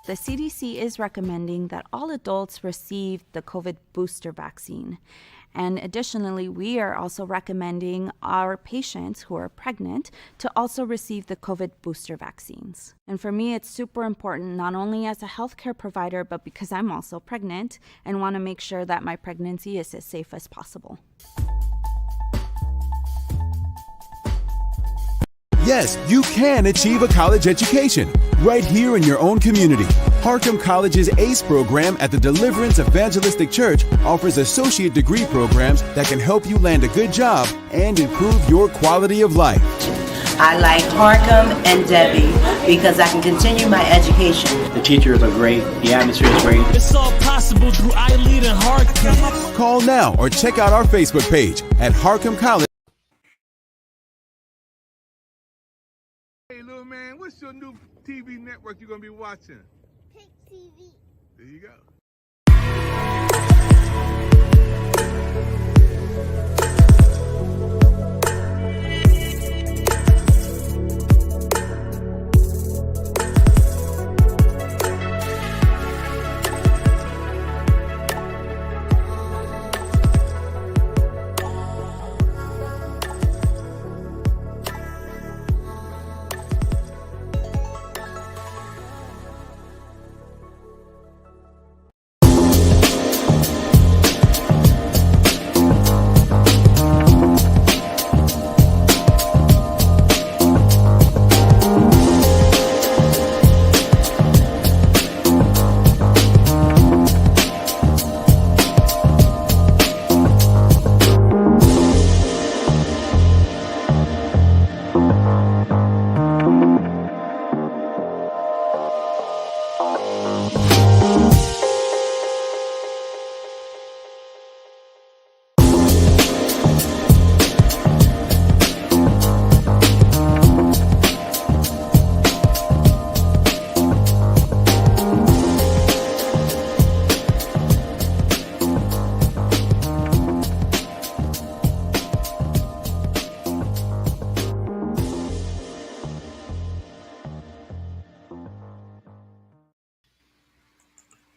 the CDC is recommending that all adults receive the COVID booster vaccine. And additionally, we are also recommending our patients who are pregnant to also receive the COVID booster vaccines. And for me, it's super important, not only as a healthcare provider, but because I'm also pregnant and want to make sure that my pregnancy is as safe as possible. Yes, you can achieve a college education right here in your own community. Harcum College's ACE program at the Deliverance Evangelistic Church offers associate degree programs that can help you land a good job and improve your quality of life. I like Harcum and Debbie because I can continue my education. The teachers are great. The atmosphere is great. It's all possible through iLead and Harcum. Call now or check out our Facebook page at Harcum College. Hey, little man, what's your new TV network you're going to be watching? Pick TV. There you go.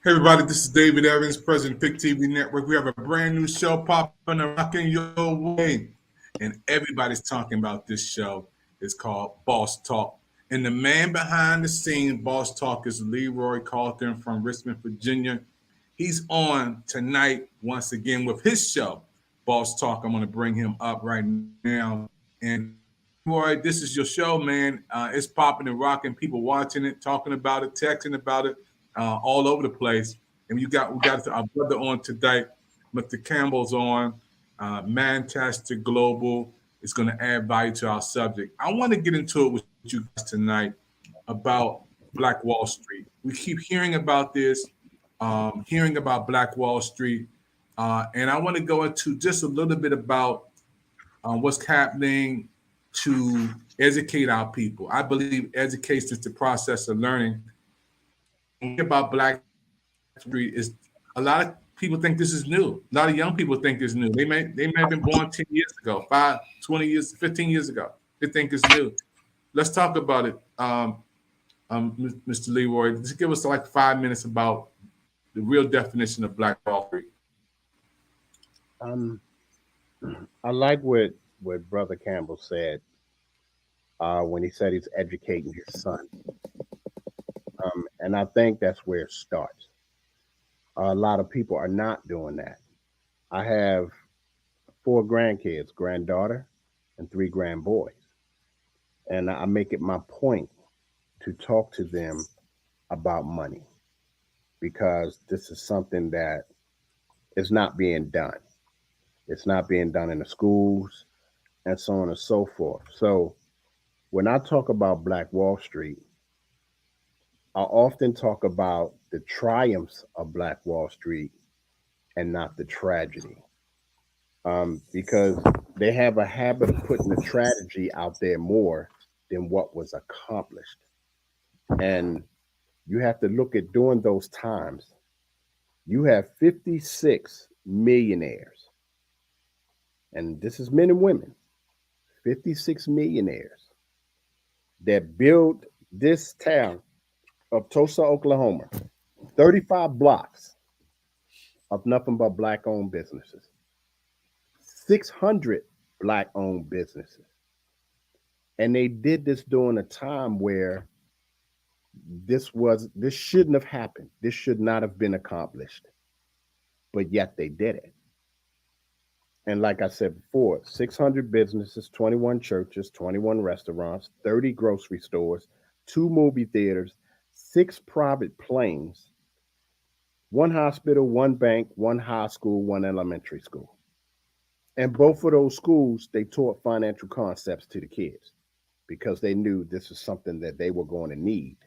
Hey everybody, this is David Evans, President of Pick TV Network. We have a brand new show popping and rocking your way. And everybody's talking about this show. It's called Boss Talk. And the man behind the scene, Boss Talk, is Leroy Carlton from Richmond, Virginia. He's on tonight once again with his show, Boss Talk. I'm going to bring him up right now. And Leroy, this is your show, man. It's popping and rocking. People watching it, talking about it, texting about it. All over the place. And we got our brother on today. Mr. Campbell's on. Manchester Global is going to add value to our subject. I want to get into it with you guys tonight about Black Wall Street. We keep hearing about this, hearing about Black Wall Street. And I want to go into just a little bit about what's happening to educate our people. I believe education is the process of learning. About Black Street is a lot of people think this is new. A lot of young people think it's new. They may have been born 10 years ago, 5, 20 years, 15 years ago. They think it's new. Let's talk about it, Mr. Leroy. Just give us like 5 minutes about the real definition of Black Wall Street. I like what Brother Campbell said when he said he's educating his son. And I think that's where it starts. A lot of people are not doing that. I have 4 grandkids, granddaughter and 3 grandboys. And I make it my point to talk to them about money because this is something that is not being done. It's not being done in the schools and so on and so forth. So when I talk about Black Wall Street, I often talk about the triumphs of Black Wall Street and not the tragedy, because they have a habit of putting the tragedy out there more than what was accomplished. And you have to look at during those times, you have 56 millionaires, and this is men and women, 56 millionaires that built this town of Tulsa, Oklahoma, 35 blocks of nothing but black owned businesses, 600 black owned businesses. And they did this during a time where this shouldn't have happened. This should not have been accomplished. But yet they did it. And like I said before, 600 businesses, 21 churches, 21 restaurants, 30 grocery stores, two movie theaters, six private planes, one hospital, one bank, one high school, one elementary school. And both of those schools, they taught financial concepts to the kids because they knew this is something that they were going to need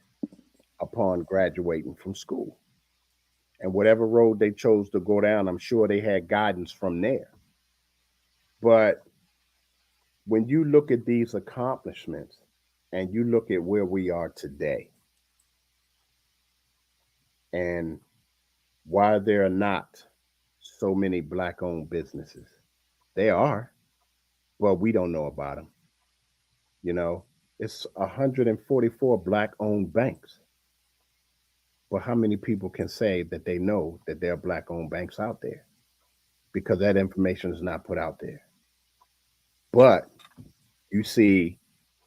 upon graduating from school. And whatever road they chose to go down, I'm sure they had guidance from there. But when you look at these accomplishments and you look at where we are today and why there are not so many black owned businesses, they are, but we don't know about them. You know, it's 144 black owned banks. But how many people can say that they know that there are black owned banks out there? Because that information is not put out there. But you see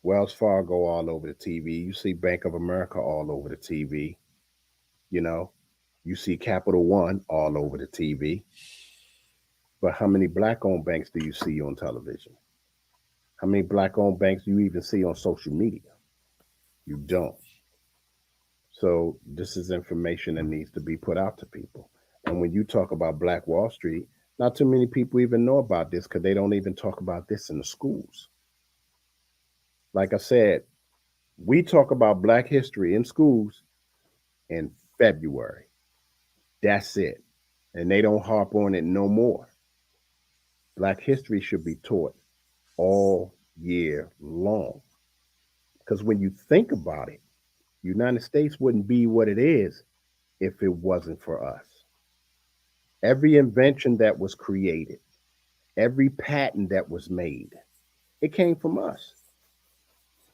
Wells Fargo all over the TV. You see Bank of America all over the TV. You know, you see Capital One all over the TV. But how many black owned banks do you see on television? How many black owned banks do you even see on social media? You don't. So this is information that needs to be put out to people. And when you talk about Black Wall Street, not too many people even know about this because they don't even talk about this in the schools. Like I said, we talk about Black history in schools in February. That's it. And they don't harp on it no more. Black history should be taught all year long. Because when you think about it, United States wouldn't be what it is if it wasn't for us. Every invention that was created, every patent that was made, it came from us.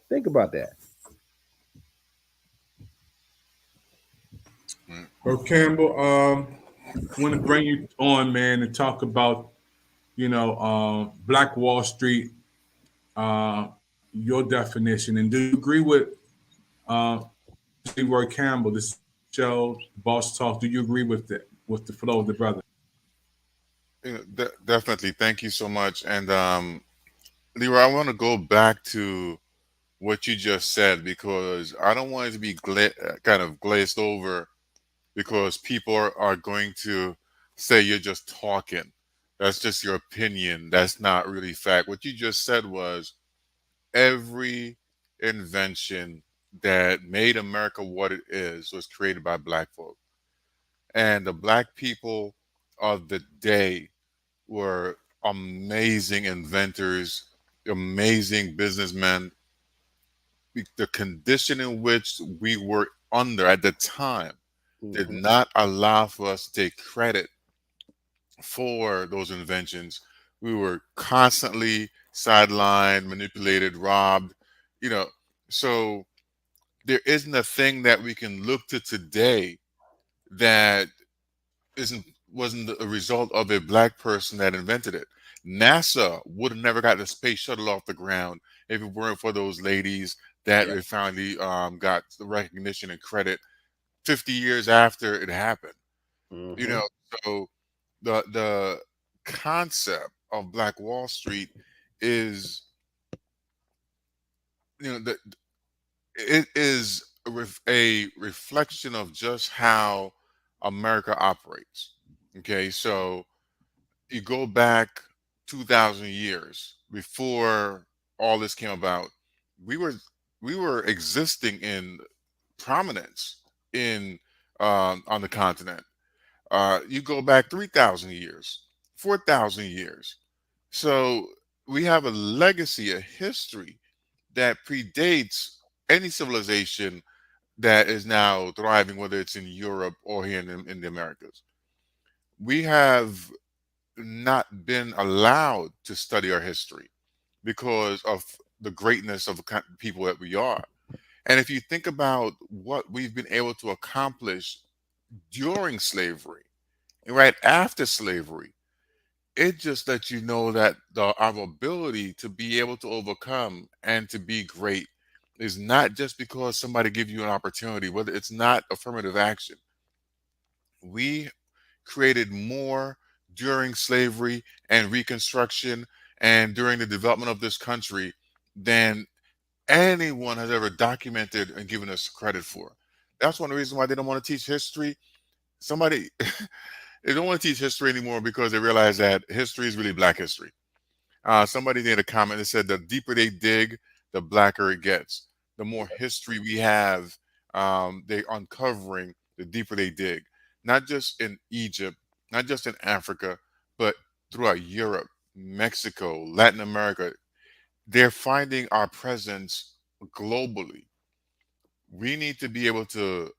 Think about that. Well, Campbell, want to bring you on, man, and talk about, Black Wall Street, your definition. And do you agree with uh, Leroy Campbell, this show, Boss Talk? Do you agree with the flow of the brother? Definitely. Thank you so much. And Leroy, I want to go back to what you just said because I don't want it to be kind of glazed over because people are going to say you're just talking. That's just your opinion. That's not really fact. What you just said was every invention that made America what it is was created by black folk. And the black people of the day were amazing inventors, amazing businessmen. The condition in which we were under at the time did Mm-hmm. not allow for us to take credit for those inventions. We were constantly sidelined, manipulated, robbed, you know. So there isn't a thing that we can look to today that isn't wasn't a result of a black person that invented it. NASA would have never got the space shuttle off the ground if it weren't for those ladies that Yep. finally got the recognition and credit 50 years after it happened. You Mm-hmm. know, so the concept of Black Wall Street is, the it is a reflection of just how America operates. Okay, so you go back 2,000 years before all this came about, we were we were existing in prominence in on the continent. You go back 3,000 years, 4,000 years. So we have a legacy, a history that predates any civilization that is now thriving, whether it's in Europe or here in the Americas. We have not been allowed to study our history because of the greatness of the people that we are. And if you think about what we've been able to accomplish during slavery, and right after slavery, it just lets you know that our ability to be able to overcome and to be great is not just because somebody gives you an opportunity, whether it's not affirmative action. We created more during slavery and Reconstruction and during the development of this country than anyone has ever documented and given us credit for. That's one of the reasons why they don't want to teach history. Somebody, they don't want to teach history anymore because they realize that history is really black history. Somebody made a comment that said the deeper they dig, the blacker it gets. The more history we have, they uncovering, the deeper they dig. Not just in Egypt, not just in Africa, but throughout Europe, Mexico, Latin America. They're finding our presence globally. We need to be able to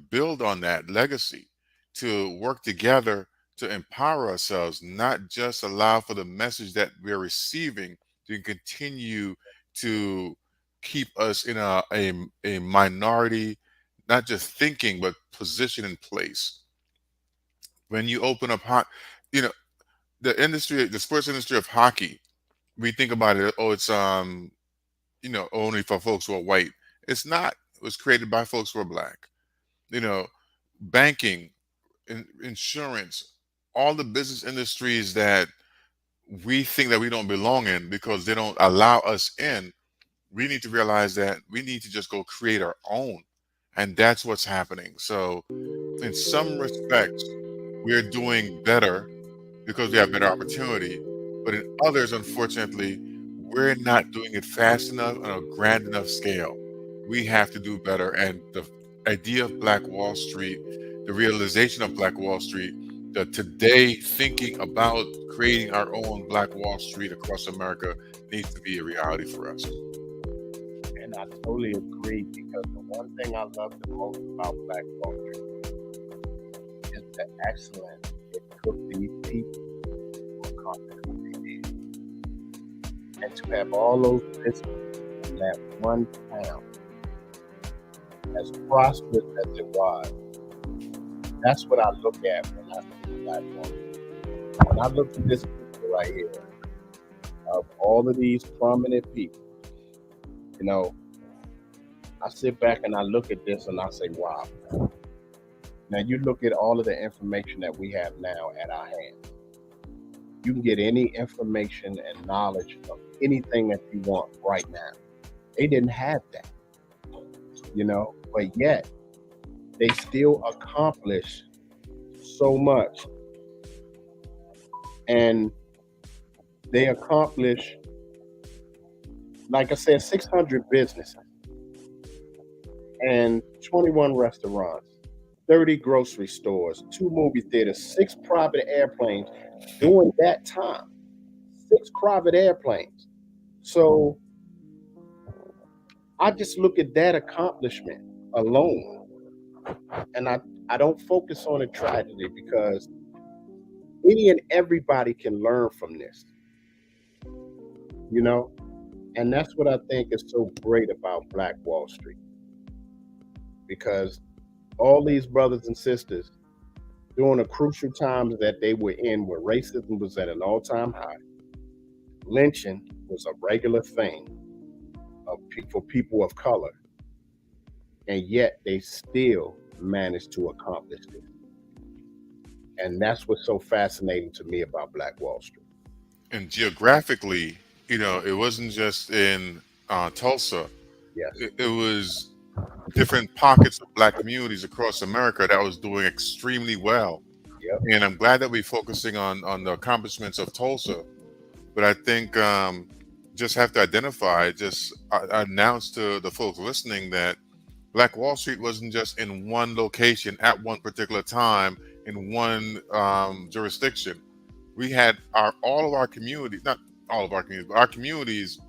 build on that legacy, to work together to empower ourselves, not just allow for the message that we're receiving to continue to keep us in a minority, not just thinking but position in place. When you open up you know, the sports industry of hockey, we think about it, oh, it's only for folks who are white. It's not. It was created by folks who are black. You know, banking, insurance, all the business industries that we think that we don't belong in because they don't allow us in. We need to realize that we need to just go create our own, and that's what's happening. So, in some respects, we're doing better because we have better opportunity. But in others, unfortunately, we're not doing it fast enough on a grand enough scale. We have to do better. And the idea of Black Wall Street, the realization of Black Wall Street, the today thinking about creating our own Black Wall Street across America needs to be a reality for us. And I totally agree because the one thing I love the most about Black Wall Street is the excellence it took these people to accomplish what they did. And to have all those businesses in that one town, as prosperous as it was, that's what I look at when I see Black Wall Street. When I look at this picture right here of all of these prominent people, you know, I sit back and I look at this and I say, wow. Now you look at all of the information that we have now at our hands. You can get any information and knowledge of anything that you want right now. They didn't have that, but yet they still accomplish so much. And they accomplish, like I said, 600 businesses and 21 restaurants, 30 grocery stores, 2 movie theaters, 6 private airplanes during that time. 6 private airplanes. So I just look at that accomplishment alone. And I don't focus on the tragedy because any and everybody can learn from this, And that's what I think is so great about Black Wall Street. Because all these brothers and sisters during the crucial times that they were in where racism was at an all-time high, lynching was a regular thing for people of color, and yet they still managed to accomplish it. And that's what's so fascinating to me about Black Wall Street. And geographically, it wasn't just in Tulsa. Yes. It was different pockets of black communities across America that was doing extremely well. Yep. And I'm glad that we're focusing on the accomplishments of Tulsa. But I think just have to identify, announce to the folks listening that Black Wall Street wasn't just in one location at one particular time in one jurisdiction. We had all of our communities, not all of our communities, but our communities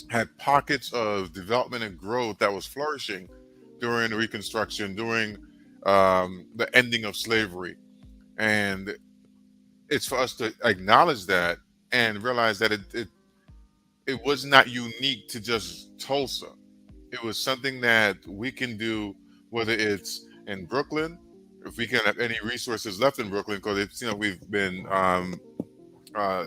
had pockets of development and growth that was flourishing during the Reconstruction, during the ending of slavery. And it's for us to acknowledge that and realize that it was not unique to just Tulsa. It was something that we can do, whether it's in Brooklyn, if we can have any resources left in Brooklyn, because it's we've been uh,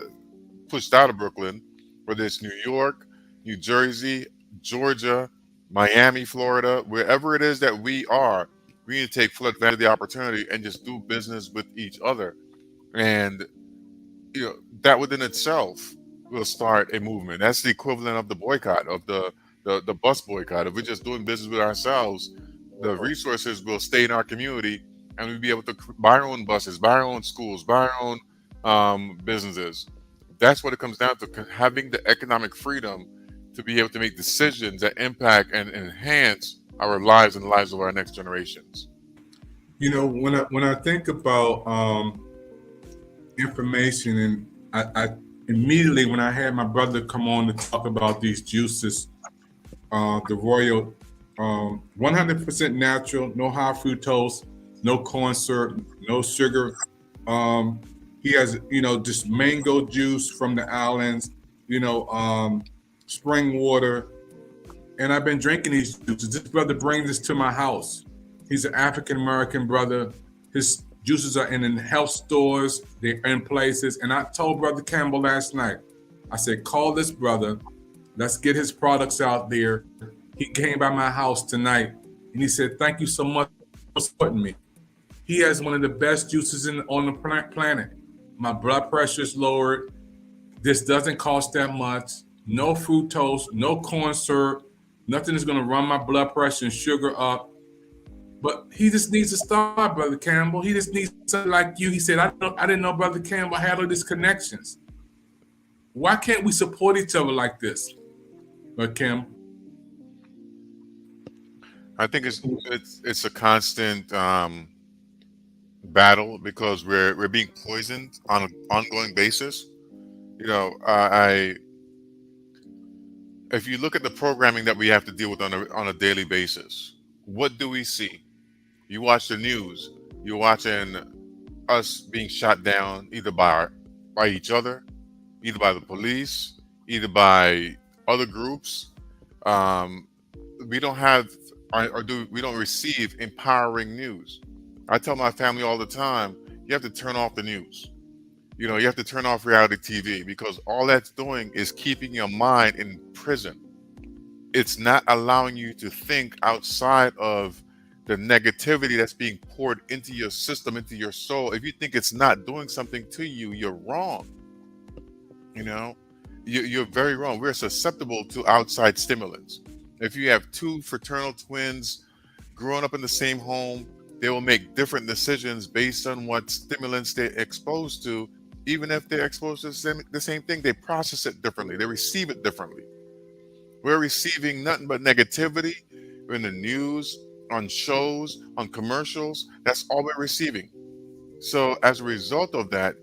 pushed out of Brooklyn, whether it's New York, New Jersey, Georgia, Miami, Florida, wherever it is that we are, we need to take full advantage of the opportunity and just do business with each other. And that within itself will start a movement. That's the equivalent of the boycott, of the bus boycott. If we're just doing business with ourselves, the resources will stay in our community, and we'll be able to buy our own buses, buy our own schools, buy our own businesses. That's what it comes down to: having the economic freedom to be able to make decisions that impact and enhance our lives and the lives of our next generations. When I think about information, and I immediately, when I had my brother come on to talk about these juices, the Royal, 100% natural, no high fructose, no corn syrup, no sugar. He has, just mango juice from the islands, spring water. And I've been drinking these juices. This brother brings this to my house. He's an African American brother. His juices are in health stores. They're in places. And I told Brother Campbell last night, I said, call this brother. Let's get his products out there. He came by my house tonight and he said, thank you so much for supporting me. He has one of the best juices on the planet. My blood pressure is lowered. This doesn't cost that much. No fructose, no corn syrup. Nothing is going to run my blood pressure and sugar up. But he just needs to start, Brother Campbell. He just needs something like you. He said, I didn't know Brother Campbell had all these connections. Why can't we support each other like this, Brother Campbell? I think it's a constant battle, because we're being poisoned on an ongoing basis. I if you look at the programming that we have to deal with on a daily basis, what do we see? You watch the news, you're watching us being shot down either by each other, either by the police, either by other groups. Um, we don't have we don't receive empowering news. I tell my family all the time, you have to turn off the news. You have to turn off reality TV, because all that's doing is keeping your mind in prison. It's not allowing you to think outside of the negativity that's being poured into your system, into your soul. If you think it's not doing something to you, you're wrong. You're very wrong. We're susceptible to outside stimulants. If you have two fraternal twins growing up in the same home, they will make different decisions based on what stimulants they're exposed to. Even if they're exposed to the same thing, they process it differently. They receive it differently. We're receiving nothing but negativity in the news, on shows, on commercials. That's all we're receiving. So as a result of that,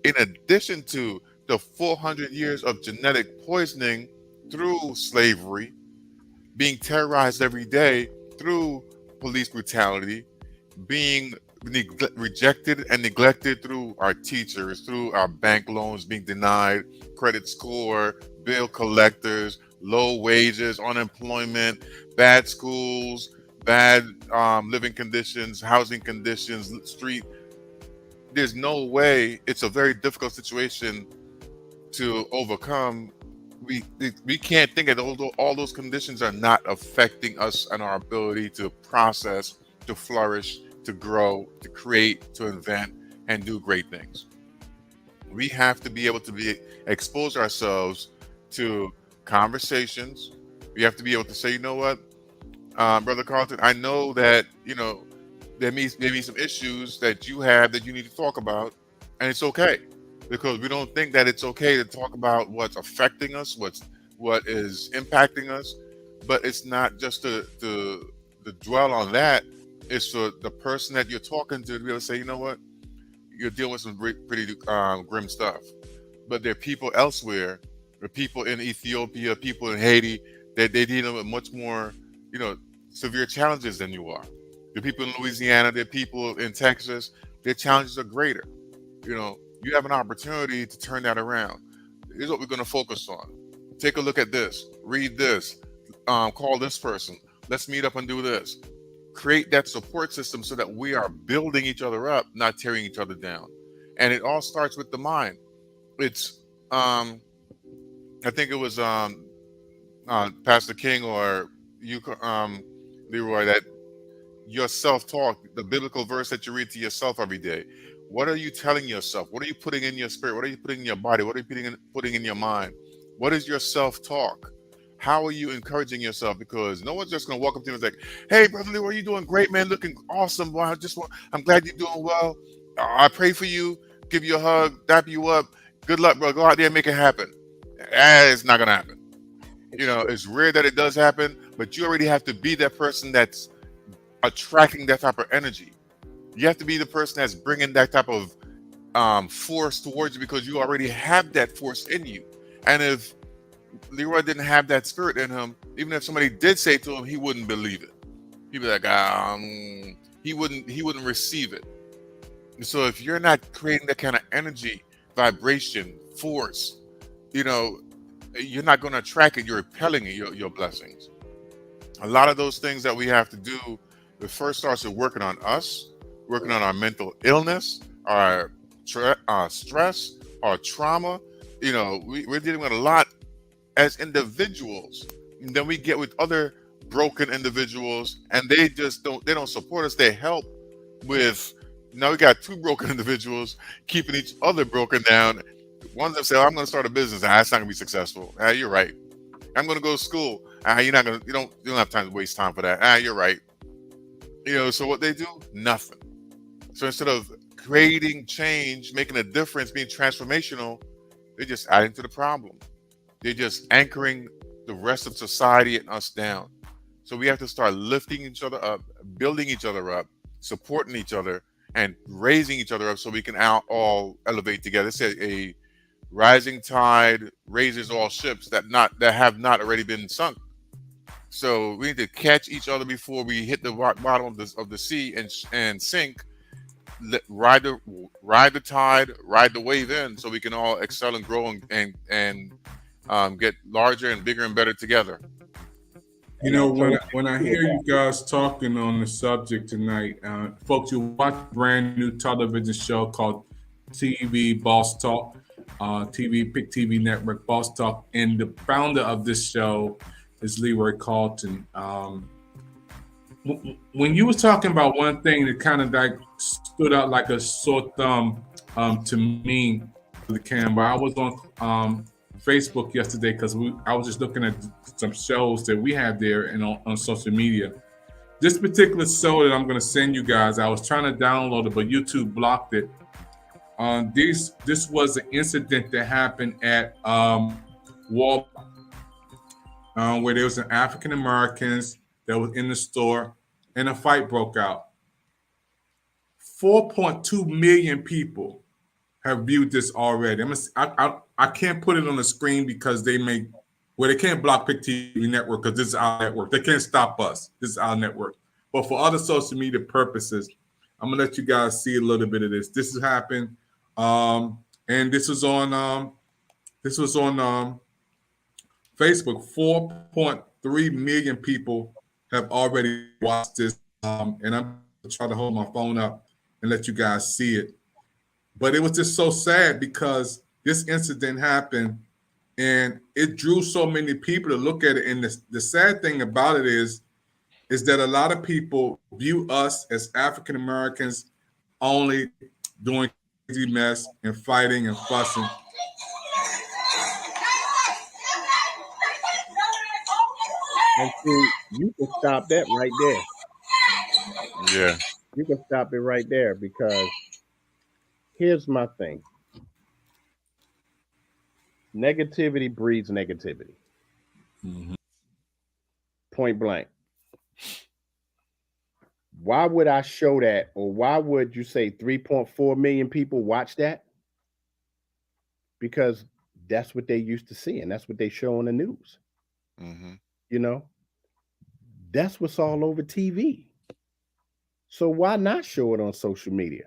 in addition to the 400 years of genetic poisoning through slavery, being terrorized every day through police brutality, being rejected and neglected through our teachers, through our bank loans being denied, credit score, bill collectors, low wages, unemployment, bad schools, bad living conditions, housing conditions, street. There's no way. It's a very difficult situation to overcome. We can't think that all those conditions are not affecting us and our ability to process, to flourish, to grow, to create, to invent, and do great things. We have to be able to expose ourselves to conversations. We have to be able to say, you know what, Brother Carlton, I know that there may be some issues that you have that you need to talk about, and it's okay, because we don't think that it's okay to talk about what's affecting us, what is impacting us. But it's not just to dwell on that. It's for the person that you're talking to be able to say, you know what, you're dealing with some pretty grim stuff. But there are people elsewhere, there are people in Ethiopia, people in Haiti, that they deal with much more, severe challenges than you are. The people in Louisiana, there are people in Texas, their challenges are greater. You have an opportunity to turn that around. Here's what we're going to focus on. Take a look at this, read this, call this person. Let's meet up and do this. Create that support system so that we are building each other up, not tearing each other down. And it all starts with the mind. It's I think it was Pastor King or you, Leroy, that your self-talk, the biblical verse that you read to yourself every day. What are you telling yourself? What are you putting in your spirit? What are you putting in your body? What are you putting in your mind? What is your self-talk? How are you encouraging yourself? Because no one's just gonna walk up to you and say, "Hey, brother Leroy, you doing great, man? Looking awesome. Boy, I'm glad you're doing well. I pray for you, give you a hug, dap you up. Good luck, bro. Go out there and make it happen." It's not gonna happen. It's rare that it does happen, but you already have to be that person that's attracting that type of energy. You have to be the person that's bringing that type of force towards you because you already have that force in you. And if Leroy didn't have that spirit in him, even if somebody did say to him, he wouldn't believe it. He'd be like, he wouldn't receive it. So if you're not creating that kind of energy, vibration, force, you're not going to attract it. You're repelling it, your blessings. A lot of those things that we have to do, it first starts with working on us, working on our mental illness, our stress, our trauma. We're dealing with a lot as individuals. And then we get with other broken individuals, and they don't support us. They help with. Now we got two broken individuals keeping each other broken down. One of them say, "I'm going to start a business." That's not going to be successful. You're right. I'm going to go to school. You don't have time to waste time for that. You're right. So what they do? Nothing. So instead of creating change, making a difference, being transformational, they're just adding to the problem. They're just anchoring the rest of society and us down. So we have to start lifting each other up, building each other up, supporting each other, and raising each other up so we can all elevate together. It's a rising tide raises all ships that have not already been sunk. So we need to catch each other before we hit the bottom of the sea and sink. Ride the tide, ride the wave in, so we can all excel and grow and get larger and bigger and better together. When I hear you guys talking on the subject tonight, folks, you watch a brand new television show called TV Boss Talk, Pick TV Network Boss Talk, and the founder of this show is Leroy Carlton. When you was talking about one thing that kind of like stood out like a sore thumb to me, the camera, I was on Facebook yesterday because I was just looking at some shows that we have there and on social media. This particular show that I'm going to send you guys, I was trying to download it, but YouTube blocked it. This was an incident that happened at Walmart, where there was some African Americans that was in the store, and a fight broke out. 4.2 million people have viewed this already. I can't put it on the screen because they can't block Pick TV Network because this is our network. They can't stop us. This is our network. But for other social media purposes, I'm gonna let you guys see a little bit of this. This has happened, and this was on Facebook. 4.3 million people have already watched this, and I'm gonna try to hold my phone up and let you guys see it. But it was just so sad because this incident happened and it drew so many people to look at it. And the sad thing about it is that a lot of people view us as African Americans only doing crazy mess and fighting and fussing. And see, you can stop that right there. Yeah. You can stop it right there because here's my thing. Negativity breeds negativity. Mm-hmm. Point blank. Why would I show that, or why would you say 3.4 million people watch that? Because that's what they used to see, and that's what they show on the news. Mm-hmm. That's what's all over TV. So why not show it on social media?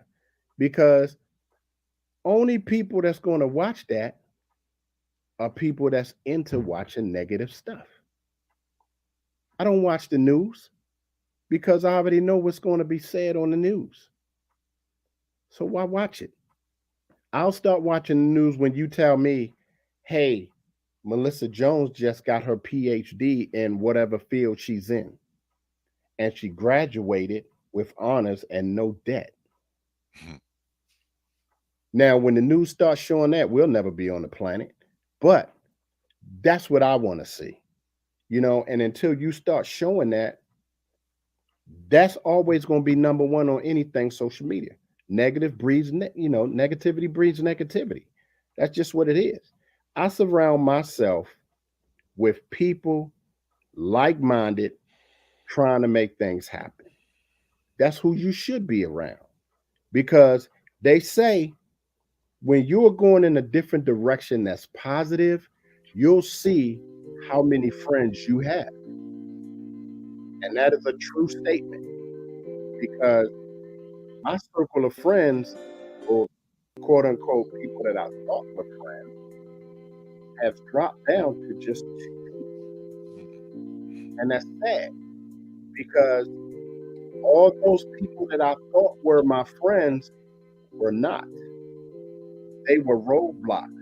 Because only people that's going to watch that are people that's into watching negative stuff. I don't watch the news because I already know what's going to be said on the news. So why watch it? I'll start watching the news when you tell me, hey, Melissa Jones just got her PhD in whatever field she's in, and she graduated with honors and no debt. Mhm. Now, when the news starts showing that, we'll never be on the planet. But that's what I want to see, and until you start showing that, that's always going to be number one on anything social media. Negativity breeds negativity. That's just what it is. I surround myself with people like-minded trying to make things happen. That's who you should be around because they say when you're going in a different direction that's positive, you'll see how many friends you have. And that is a true statement because my circle of friends, or quote unquote people that I thought were friends, have dropped down to just two people. And that's sad because all those people that I thought were my friends were not. They were roadblocks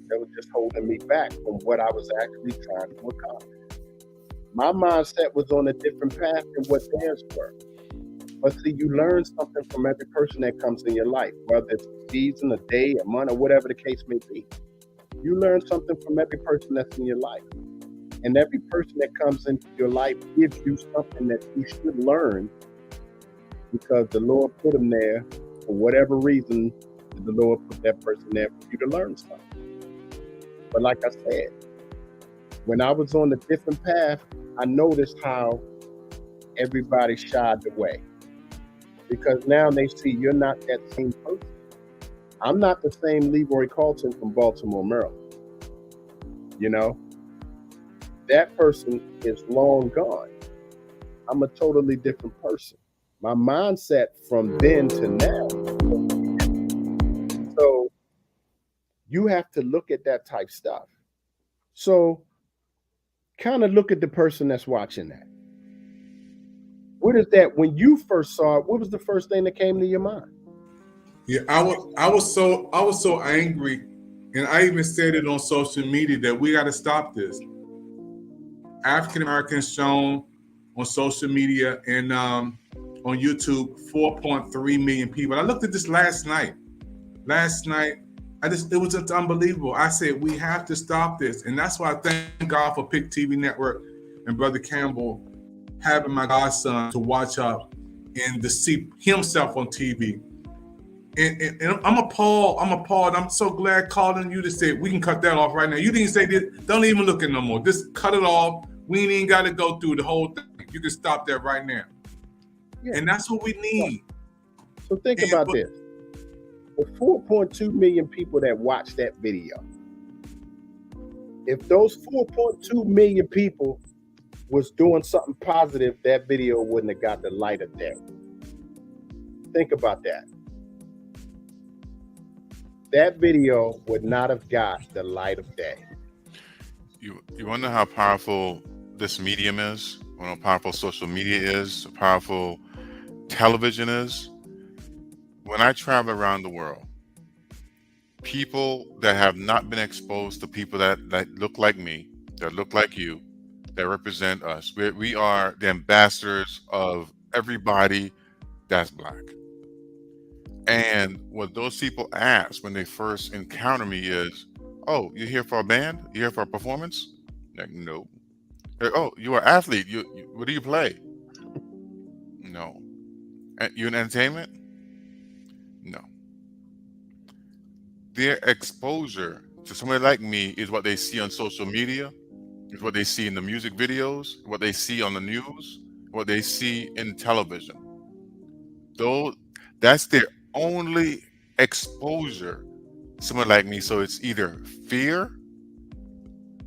that were just holding me back from what I was actually trying to accomplish. My mindset was on a different path than what theirs were. But see, you learn something from every person that comes in your life, whether it's a season, a day, a month, or whatever the case may be. You learn something from every person that's in your life. And every person that comes into your life gives you something that you should learn because the Lord put them there for whatever reason. The Lord put that person there for you to learn something. But like I said, when I was on a different path, I noticed how everybody shied away because now they see you're not that same person. I'm not the same Leroy Carlton from Baltimore, Maryland. That person is long gone. I'm a totally different person. My mindset from then to now. So you have to look at that type stuff. So kind of look at the person that's watching that. What is that? When you first saw it, what was the first thing that came to your mind? Yeah, I was so angry, and I even said it on social media that we got to stop this. African Americans shown on social media and on YouTube 4.3 million people. I looked at this last night. It was just unbelievable. I said we have to stop this, and that's why I thank God for Pick TV Network and Brother Campbell having my godson to watch up and to see himself on TV. And I'm appalled. I'm so glad calling you to say we can cut that off right now. You didn't say this. Don't even look at no more. Just cut it off. We ain't even got to go through the whole thing. You can stop that right now. Yeah. And that's what we need. So think about this. The 4.2 million people that watched that video, if those 4.2 million people was doing something positive, that video wouldn't have got the light of day. Think about that. That video would not have got the light of day. You wonder how powerful this medium is, how powerful social media is, how powerful television is. When I travel around the world, people that have not been exposed to people that look like me, that look like you, that represent us, we are the ambassadors of everybody that's Black. And what those people ask when they first encounter me is, "Oh, you're here for a band? You're here for a performance?" Like, no. "Oh, you're an athlete. What do you play?" No. "You in entertainment?" No. Their exposure to somebody like me is what they see on social media, is what they see in the music videos, what they see on the news, what they see in television. Though that's their only exposure to someone like me. So it's either fear,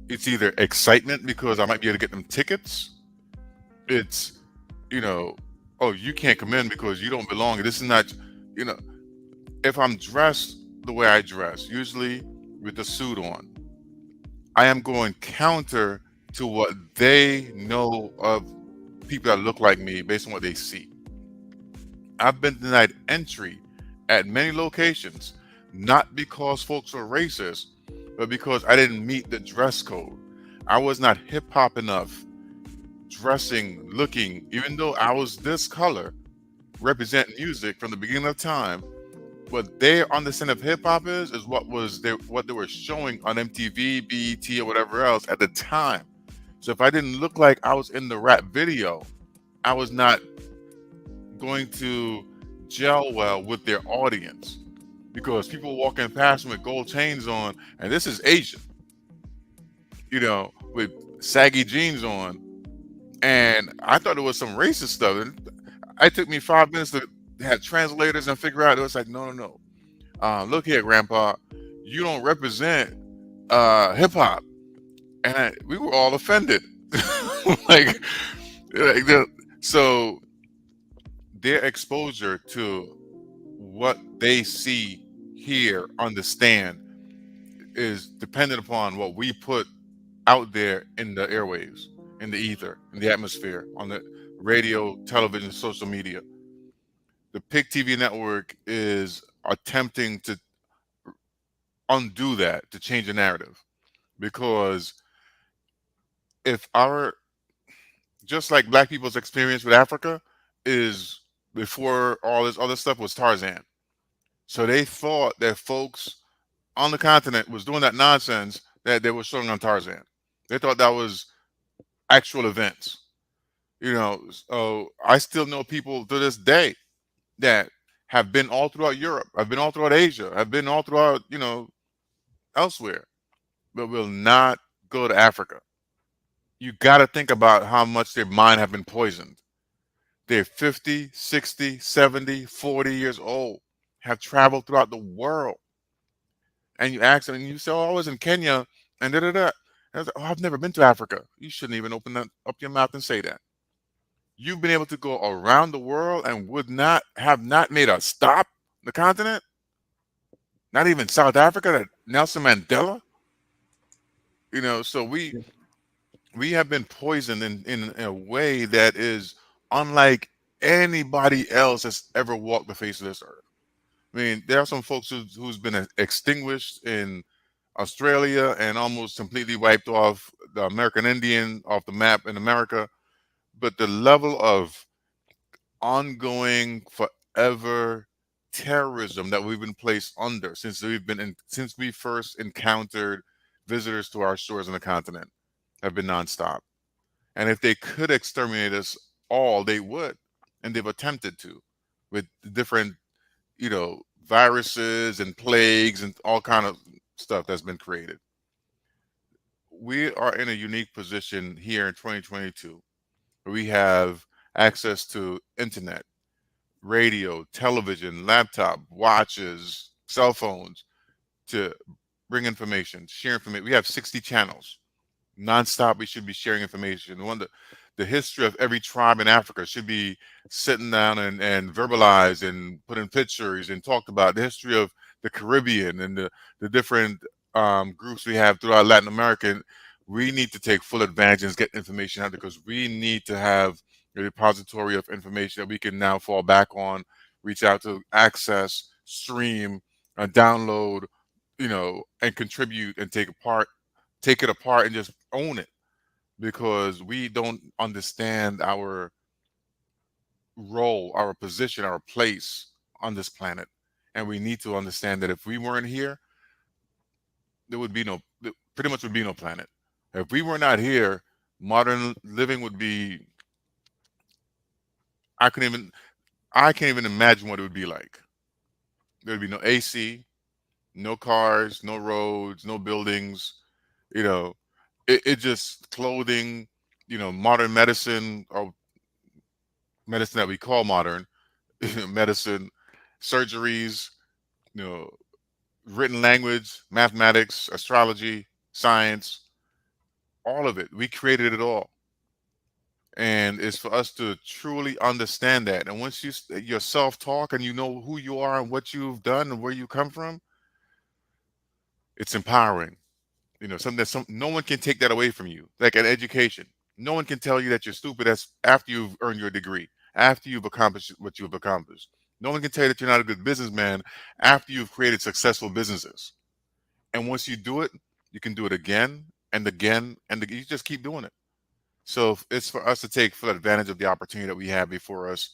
it's either excitement because I might be able to get them tickets. It's, "Oh, you can't come in because you don't belong. This is not, you know, if I'm dressed the way I dress, usually with the suit on, I am going counter to what they know of people that look like me based on what they see. I've been denied entry at many locations, not because folks were racist, but because I didn't meet the dress code. I was not hip hop enough, dressing, looking, even though I was this color, represent music from the beginning of time. What their understanding of hip hop is what they were showing on MTV, BET, or whatever else at the time. So if I didn't look like I was in the rap video, I was not going to gel well with their audience because people walking past me with gold chains on, and this is Asian, with saggy jeans on, and I thought it was some racist stuff. And it took me 5 minutes to have translators and figure out. It was like, no, no, no. Look here, Grandpa, you don't represent hip hop, and we were all offended. like, so their exposure to what they see, hear, understand is dependent upon what we put out there in the airwaves, in the ether, in the atmosphere, on the radio, television, social media. The PIC TV network is attempting to undo that, to change the narrative. Because if our, just like black people's experience with Africa is before all this other stuff was Tarzan. So they thought that folks on the continent was doing that nonsense that they were showing on Tarzan. They thought that was actual events. So I still know people to this day that have been all throughout Europe, have been all throughout Asia, have been all throughout, elsewhere, but will not go to Africa. You got to think about how much their mind have been poisoned. They're 50, 60, 70, 40 years old, have traveled throughout the world. And you ask them, and you say, oh, I was in Kenya, and da da da. And I was like, oh, I've never been to Africa. You shouldn't even open up your mouth and say that. You've been able to go around the world and would not have not made a stop the continent? Not even South Africa, that Nelson Mandela? So we have been poisoned in a way that is unlike anybody else that's ever walked the face of this earth. I mean, there are some folks who's been extinguished in Australia and almost completely wiped off the American Indian off the map in America. But the level of ongoing, forever terrorism that we've been placed under since we first encountered visitors to our shores on the continent have been nonstop. And if they could exterminate us all, they would, and they've attempted to, with different, viruses and plagues and all kind of stuff that's been created. We are in a unique position here in 2022 where we have access to internet, radio, television, laptop, watches, cell phones to bring information, share information. We have 60 channels nonstop. We should be sharing information. The history of every tribe in Africa should be sitting down and verbalized and put in pictures and talked about. The history of the Caribbean and the different groups we have throughout Latin America. We need to take full advantage and get information out because we need to have a repository of information that we can now fall back on, reach out to, access, stream, download, and contribute and take it apart and just own it, because we don't understand our role, our position, our place on this planet. And we need to understand that if we weren't here, there pretty much would be no planet. If we were not here, modern living would be, I can't even imagine what it would be like. There'd be no AC, no cars, no roads, no buildings, you know, it just clothing, modern medicine, or medicine that we call modern medicine, surgeries, you know, written language, mathematics, astrology, science, all of it. We created it all. And it's for us to truly understand that. And once your self-talk and you know who you are and what you've done and where you come from, it's empowering. something that no one can take that away from you, like an education. No one can tell you that you're stupid. That's after you've earned your degree, after you've accomplished what you've accomplished. No one can tell you that you're not a good businessman after you've created successful businesses. And once you do it, you can do it again and again and you just keep doing it. So it's for us to take full advantage of the opportunity that we have before us,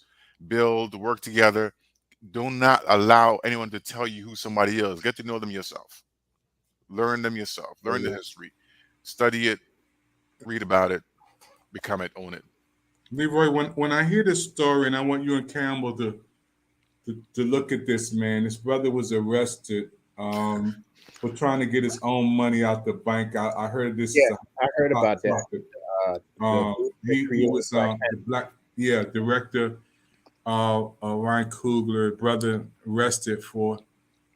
build, work together. Do not allow anyone to tell you who somebody is. Get to know them yourself. Learn them yourself. Learn the history. Study it. Read about it. Become it. Own it. Leroy, when I hear this story, and I want you and Campbell to look at this, man. This brother was arrested for trying to get his own money out the bank. I heard this Yeah, is a I heard hot about that. topic. They He created was Black the black, director Ryan Coogler, brother, arrested for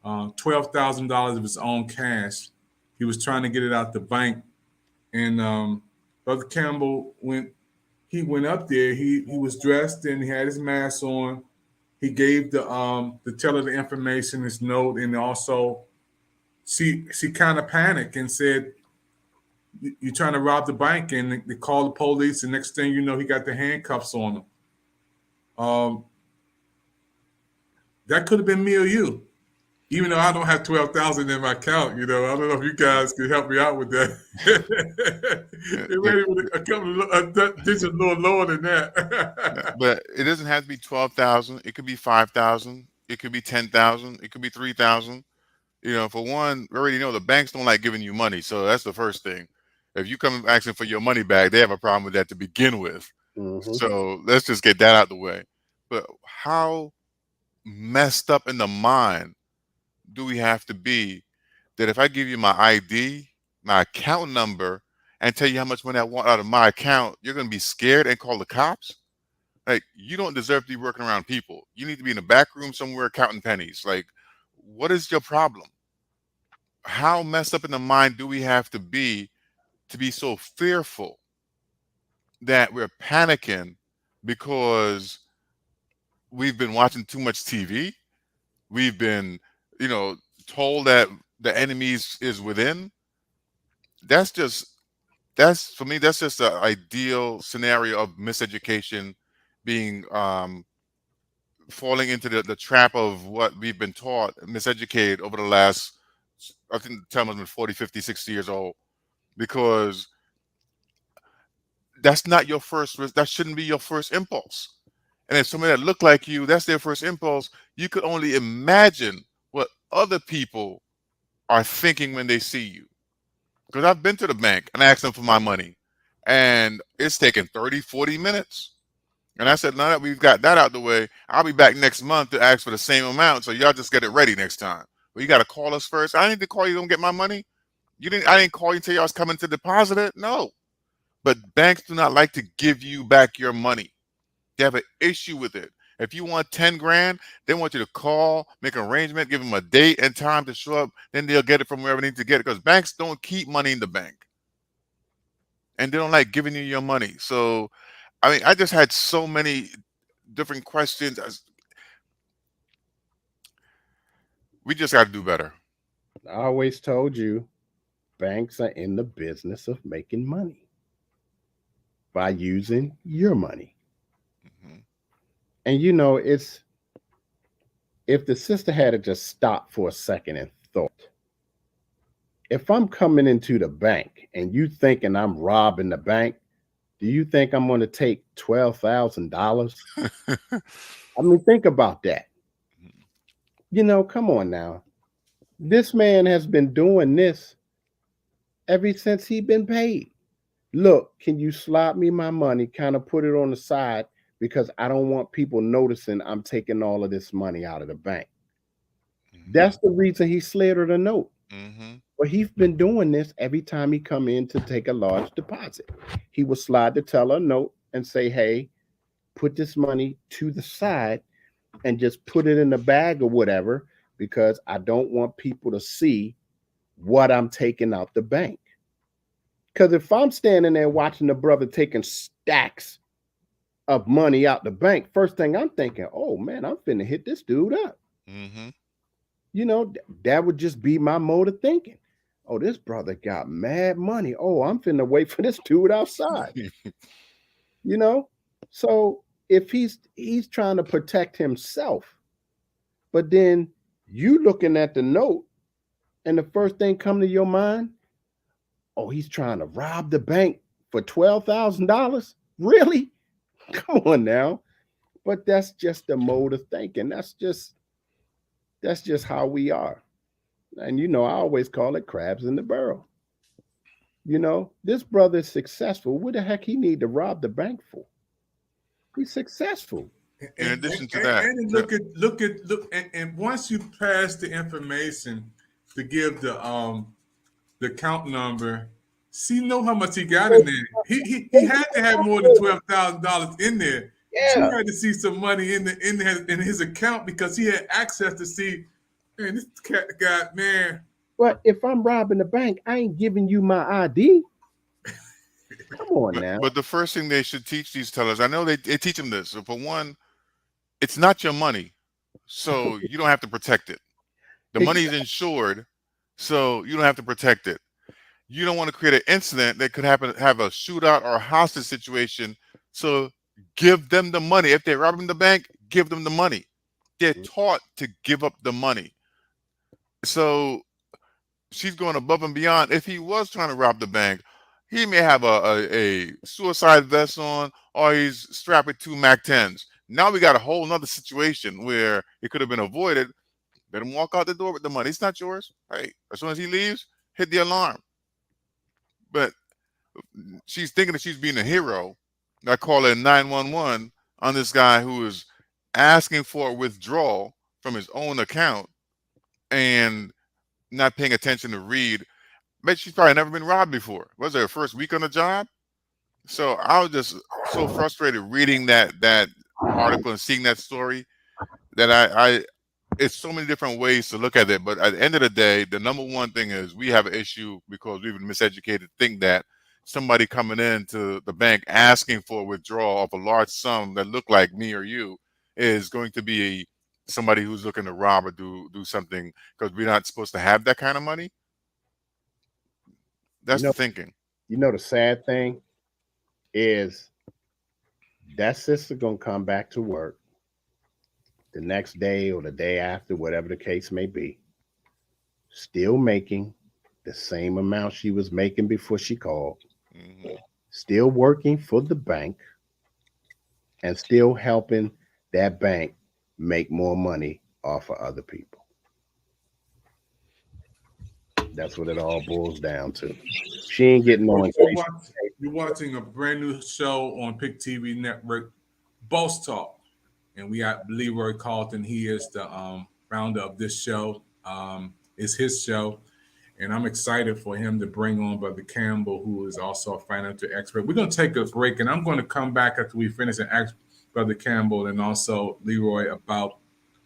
$12,000 of his own cash. He was trying to get it out the bank, and Brother Campbell went up there. He was dressed and he had his mask on. He gave the teller the information, his note, and also she kind of panicked and said, "You're trying to rob the bank," and they called the police. And next thing you know, he got the handcuffs on him. That could have been me or you, even though I don't have 12,000 in my account. I don't know if you guys could help me out with that. It maybe with a couple of digits a little lower than that. But it doesn't have to be 12,000. It could be 5,000. It could be 10,000. It could be 3,000. For one, we already know the banks don't like giving you money, so that's the first thing. If you come asking for your money back, they have a problem with that to begin with. Mm-hmm. So let's just get that out the way. But how messed up in the mind do we have to be that if I give you my ID, my account number, and tell you how much money I want out of my account, you're going to be scared and call the cops? Like, you don't deserve to be working around people. You need to be in a back room somewhere counting pennies. Like, what is your problem? How messed up in the mind do we have to be so fearful that we're panicking because we've been watching too much TV? We've been, told that the enemies is within. That's for me, that's just an ideal scenario of miseducation, being falling into the trap of what we've been taught, miseducated over the last, I think the time has been 40, 50, 60 years old, because that shouldn't be your first impulse. And if somebody that look like you, that's their first impulse, you could only imagine what other people are thinking when they see you. Because I've been to the bank and asked them for my money, and it's taken 30, 40 minutes. And I said, now that we've got that out the way, I'll be back next month to ask for the same amount. So y'all just get it ready next time. Well, you got to call us first. I need to call you, don't get my money. I didn't call you until y'all was coming to deposit it. No. But banks do not like to give you back your money. They have an issue with it. If you want 10 grand, they want you to call, make an arrangement, give them a date and time to show up. Then they'll get it from wherever they need to get it, because banks don't keep money in the bank. And they don't like giving you your money. So, I just had so many different questions. We just got to do better. I always told you, banks are in the business of making money by using your money. Mm-hmm. And it's, if the sister had just stopped for a second and thought, if I'm coming into the bank and you thinking I'm robbing the bank, do you think I'm going to take $12,000? Think about that. Come on now. This man has been doing this ever since he been paid. Look, can you slide me my money, kind of put it on the side, because I don't want people noticing I'm taking all of this money out of the bank. Mm-hmm. That's the reason he slid her the note. Mm-hmm. But he's been doing this every time he come in to take a large deposit. He would slide the teller a note and say, hey, put this money to the side and just put it in the bag or whatever, because I don't want people to see what I'm taking out the bank. Because if I'm standing there watching the brother taking stacks of money out the bank, first thing I'm thinking, oh man, I'm finna hit this dude up. Mm-hmm. That would just be my mode of thinking. Oh, this brother got mad money. Oh, I'm finna wait for this dude outside. You know? So if he's trying to protect himself, but then you looking at the note and the first thing come to your mind, oh, he's trying to rob the bank for $12,000? Really? Come on now. But that's just the mode of thinking. That's just how we are. And I always call it crabs in the barrel. This brother is successful. What the heck he need to rob the bank for? He's successful. In addition to that, and look, and once you pass the information to give the account number, know how much he got in there. He had to have more than $12,000 in there. Yeah. She had to see some money in his account because he had access to see. Man, this guy, man. But if I'm robbing the bank, I ain't giving you my ID. Come on now. But the first thing they should teach these tellers, I know they teach them this. So for one, it's not your money, so you don't have to protect it. The money is insured, so you don't have to protect it. You don't want to create an incident that could have a shootout or a hostage situation. So give them the money. If they're robbing the bank, give them the money. They're taught to give up the money. So she's going above and beyond. If he was trying to rob the bank, he may have a suicide vest on, or he's strapped with 2 MAC-10s. Now we got a whole nother situation where it could have been avoided. Let him walk out the door with the money. It's not yours. Hey, as soon as he leaves, hit the alarm. But she's thinking that she's being a hero. I call it 911 on this guy who is asking for a withdrawal from his own account and not paying attention to read. But she's probably never been robbed before. Was it her first week on the job? So I was just so frustrated reading that article and seeing that story that it's so many different ways to look at it. But at the end of the day, the number one thing is we have an issue because we've been miseducated to think that somebody coming into the bank asking for a withdrawal of a large sum that look like me or you is going to be somebody who's looking to rob or do something, because we're not supposed to have that kind of money. That's the thinking. The sad thing is that sister gonna come back to work the next day or the day after, whatever the case may be, still making the same amount she was making before she called, still working for the bank, and still helping that bank make more money off of other people. That's what it all boils down to. She ain't getting no inflation. You're watching a brand new show on Pick TV Network, Boss Talk. And we got Leroy Carlton. He is the founder of this show. It's his show. And I'm excited for him to bring on Brother Campbell, who is also a financial expert. We're going to take a break, and I'm going to come back after we finish and ask Brother Campbell and also Leroy about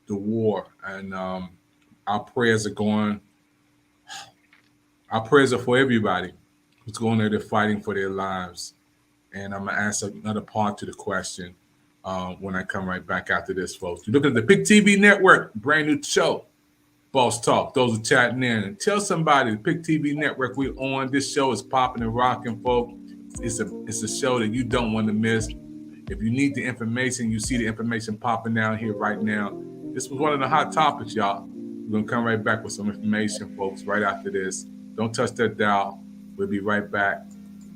the war. And our prayers are going. Our prayers are for everybody who's going there. They're fighting for their lives. And I'm going to answer another part to the question when I come right back after this, folks. You're looking at the Pick TV Network, brand new show, Boss Talk. Those are chatting in. And tell somebody, the Pick TV Network, we're on. This show is popping and rocking, folks. It's a show that you don't want to miss. If you need the information, you see the information popping down here right now. This was one of the hot topics, y'all. We're going to come right back with some information, folks, right after this. Don't touch that dial. We'll be right back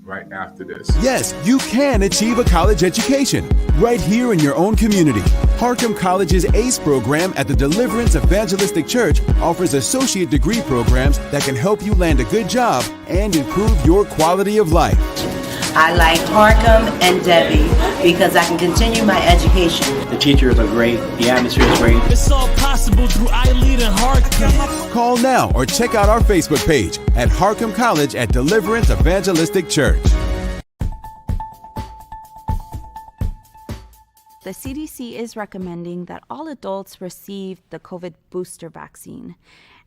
right after this. Yes, you can achieve a college education right here in your own community. Harcum College's ACE program at the Deliverance Evangelistic Church offers associate degree programs that can help you land a good job and improve your quality of life. I like Harcum and Debbie because I can continue my education. The teachers are great. The atmosphere is great. It's all possible through iLead and Harcum. Call now or check out our Facebook page at Harcum College at Deliverance Evangelistic Church. The CDC is recommending that all adults receive the COVID booster vaccine.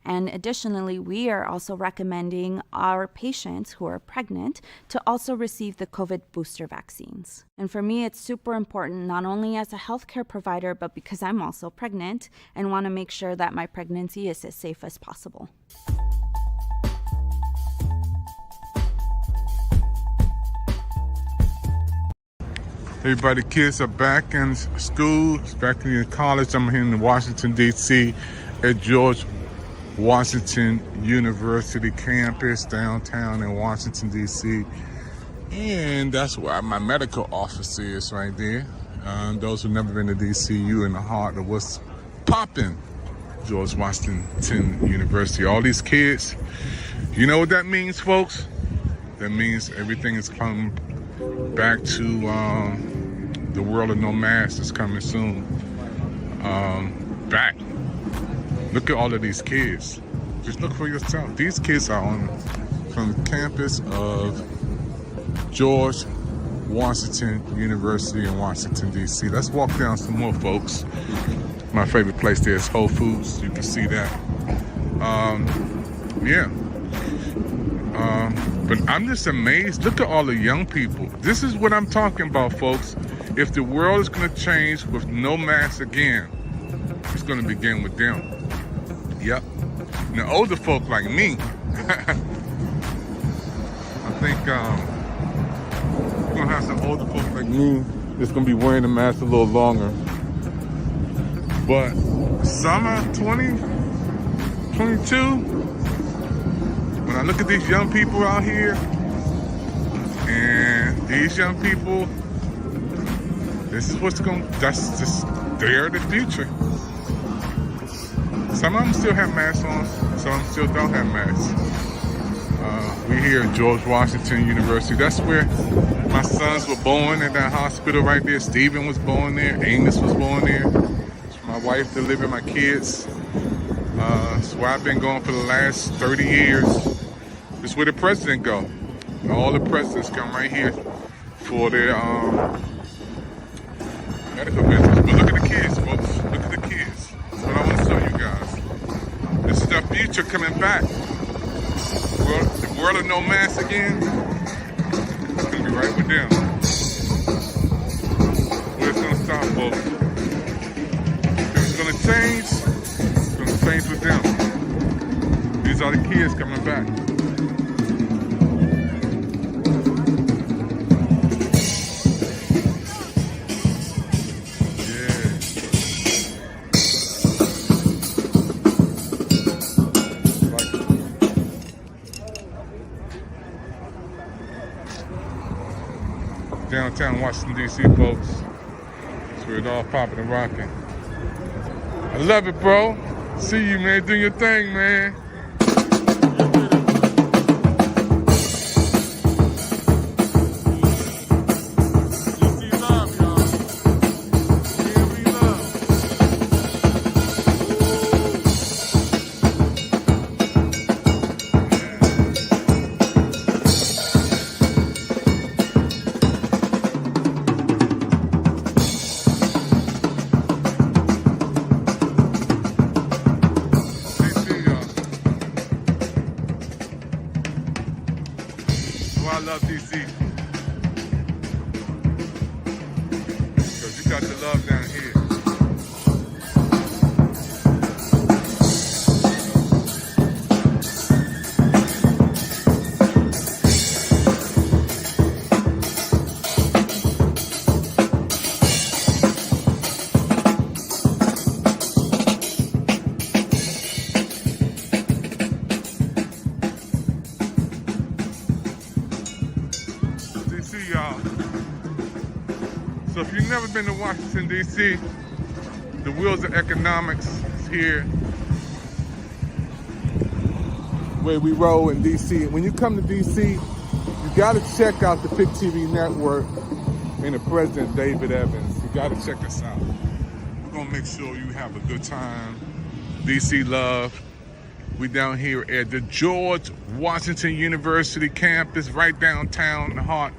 And additionally, we are also recommending our patients who are pregnant to also receive the COVID booster vaccines. And for me, it's super important, not only as a healthcare provider, but because I'm also pregnant and want to make sure that my pregnancy is as safe as possible. Everybody, kids are back in school, back in college. I'm here in Washington, D.C. at George Washington University campus downtown in Washington, D.C. And that's where my medical office is right there. Those who've never been to D.C., you in the heart of what's popping. George Washington University. All these kids, you know what that means, folks? That means everything is coming back to the world of no mask is coming soon. Back. Look at all of these kids. Just look for yourself. These kids are from the campus of George Washington University in Washington, D.C. Let's walk down some more, folks. My favorite place there is Whole Foods. You can see that. But I'm just amazed. Look at all the young people. This is what I'm talking about, folks. If the world is going to change with no mask again, it's going to begin with them. Yep. Now, older folk like me, I think we're going to have some older folk like me that's going to be wearing the mask a little longer. But summer 2022, when I look at these young people out here, and these young people, this is what's going, that's just, they're the future. Some of them still have masks on, some of them still don't have masks. We're here at George Washington University. That's where my sons were born, at that hospital right there. Stephen was born there, Amos was born there. My wife delivered my kids. That's where I've been going for the last 30 years. It's where the president go. All the presidents come right here for their medical business. But look at the kids, folks. Look at the kids. That's what I want to show you guys. This is the future coming back. The world of no mask again. It's gonna be right with them. Where it's gonna stop, folks. It's gonna change. It's gonna change with them. These are the kids coming back. Downtown Washington, D.C., folks. That's where it's all popping and rocking. I love it, bro. See you, man. Do your thing, man. I love DC. Because you got the love down here. Y'all. So if you've never been to Washington, D.C., the wheels of economics is here. Where we roll in D.C. When you come to D.C., you got to check out the PIC TV network and the president, David Evans. You got to check us out. We're going to make sure you have a good time. D.C. love. We down here at the George Washington University campus, right downtown in the heart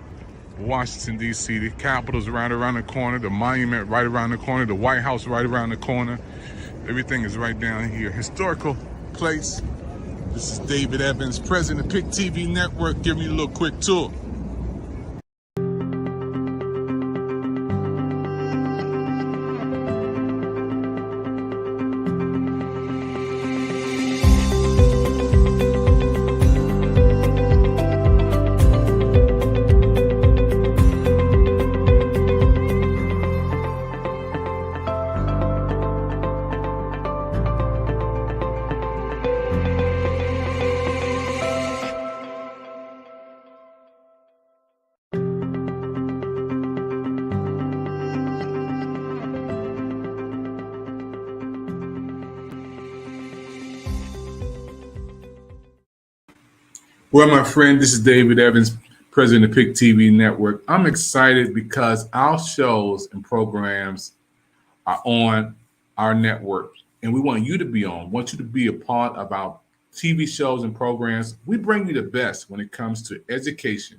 Washington, D.C. The Capitol's right around the corner, the monument right around the corner, the White House right around the corner. Everything is right down here. Historical place. This is David Evans, president of PIC TV Network, giving you a little quick tour. Well, my friend, this is David Evans, president of Pick TV Network. I'm excited because our shows and programs are on our network, and we want you to be on. Want you to be a part of our TV shows and programs. We bring you the best when it comes to education.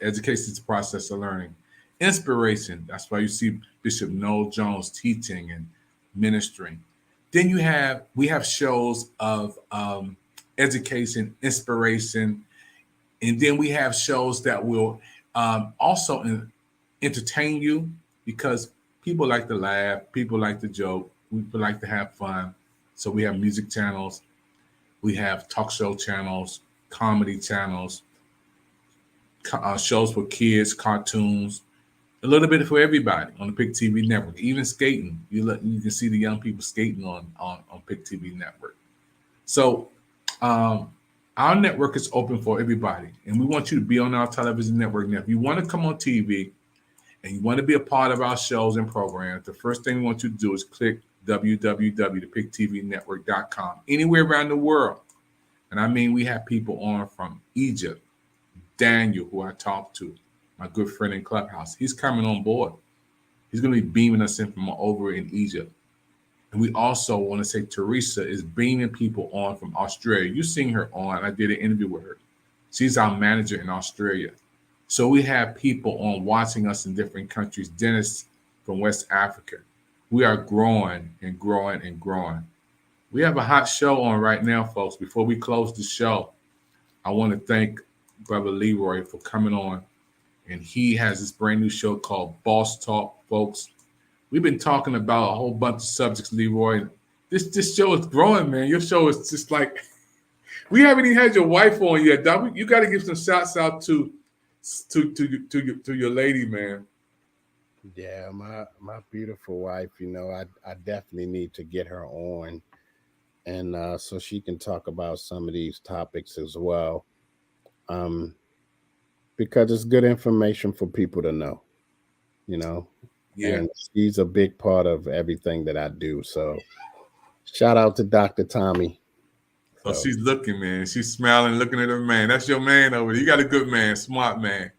Education is the process of learning. Inspiration. That's why you see Bishop Noel Jones teaching and ministering. Then we have shows of education, inspiration, and then we have shows that will also entertain you because people like to laugh, people like to joke, people like to have fun. So we have music channels, we have talk show channels, comedy channels, shows for kids, cartoons, a little bit for everybody on the Pick TV network. Even skating, you can see the young people skating on Pick TV network. So um, our network is open for everybody, and we want you to be on our television network. Now, if you want to come on TV and you want to be a part of our shows and programs, the first thing we want you to do is click www.picktvnetwork.com anywhere around the world. And I mean, we have people on from Egypt, Daniel, who I talked to, my good friend in Clubhouse. He's coming on board. He's going to be beaming us in from over in Egypt. And we also want to say Teresa is beaming people on from Australia. You've seen her on. I did an interview with her. She's our manager in Australia. So we have people on watching us in different countries, dentists from West Africa. We are growing and growing and growing. We have a hot show on right now, folks. Before we close the show, I want to thank Brother Leroy for coming on. And he has this brand new show called Boss Talk, folks. We've been talking about a whole bunch of subjects, Leroy. This show is growing, man. Your show is just like we haven't even had your wife on yet, Doc. You got to give some shouts out to your lady, man. Yeah, my beautiful wife. I definitely need to get her on, and so she can talk about some of these topics as well. Because it's good information for people to know. You know, Yeah. and she's a big part of everything that I do. So shout out to Dr. Tommy. So she's looking, man. She's smiling, looking at her man. That's your man over there. You got a good man, smart man.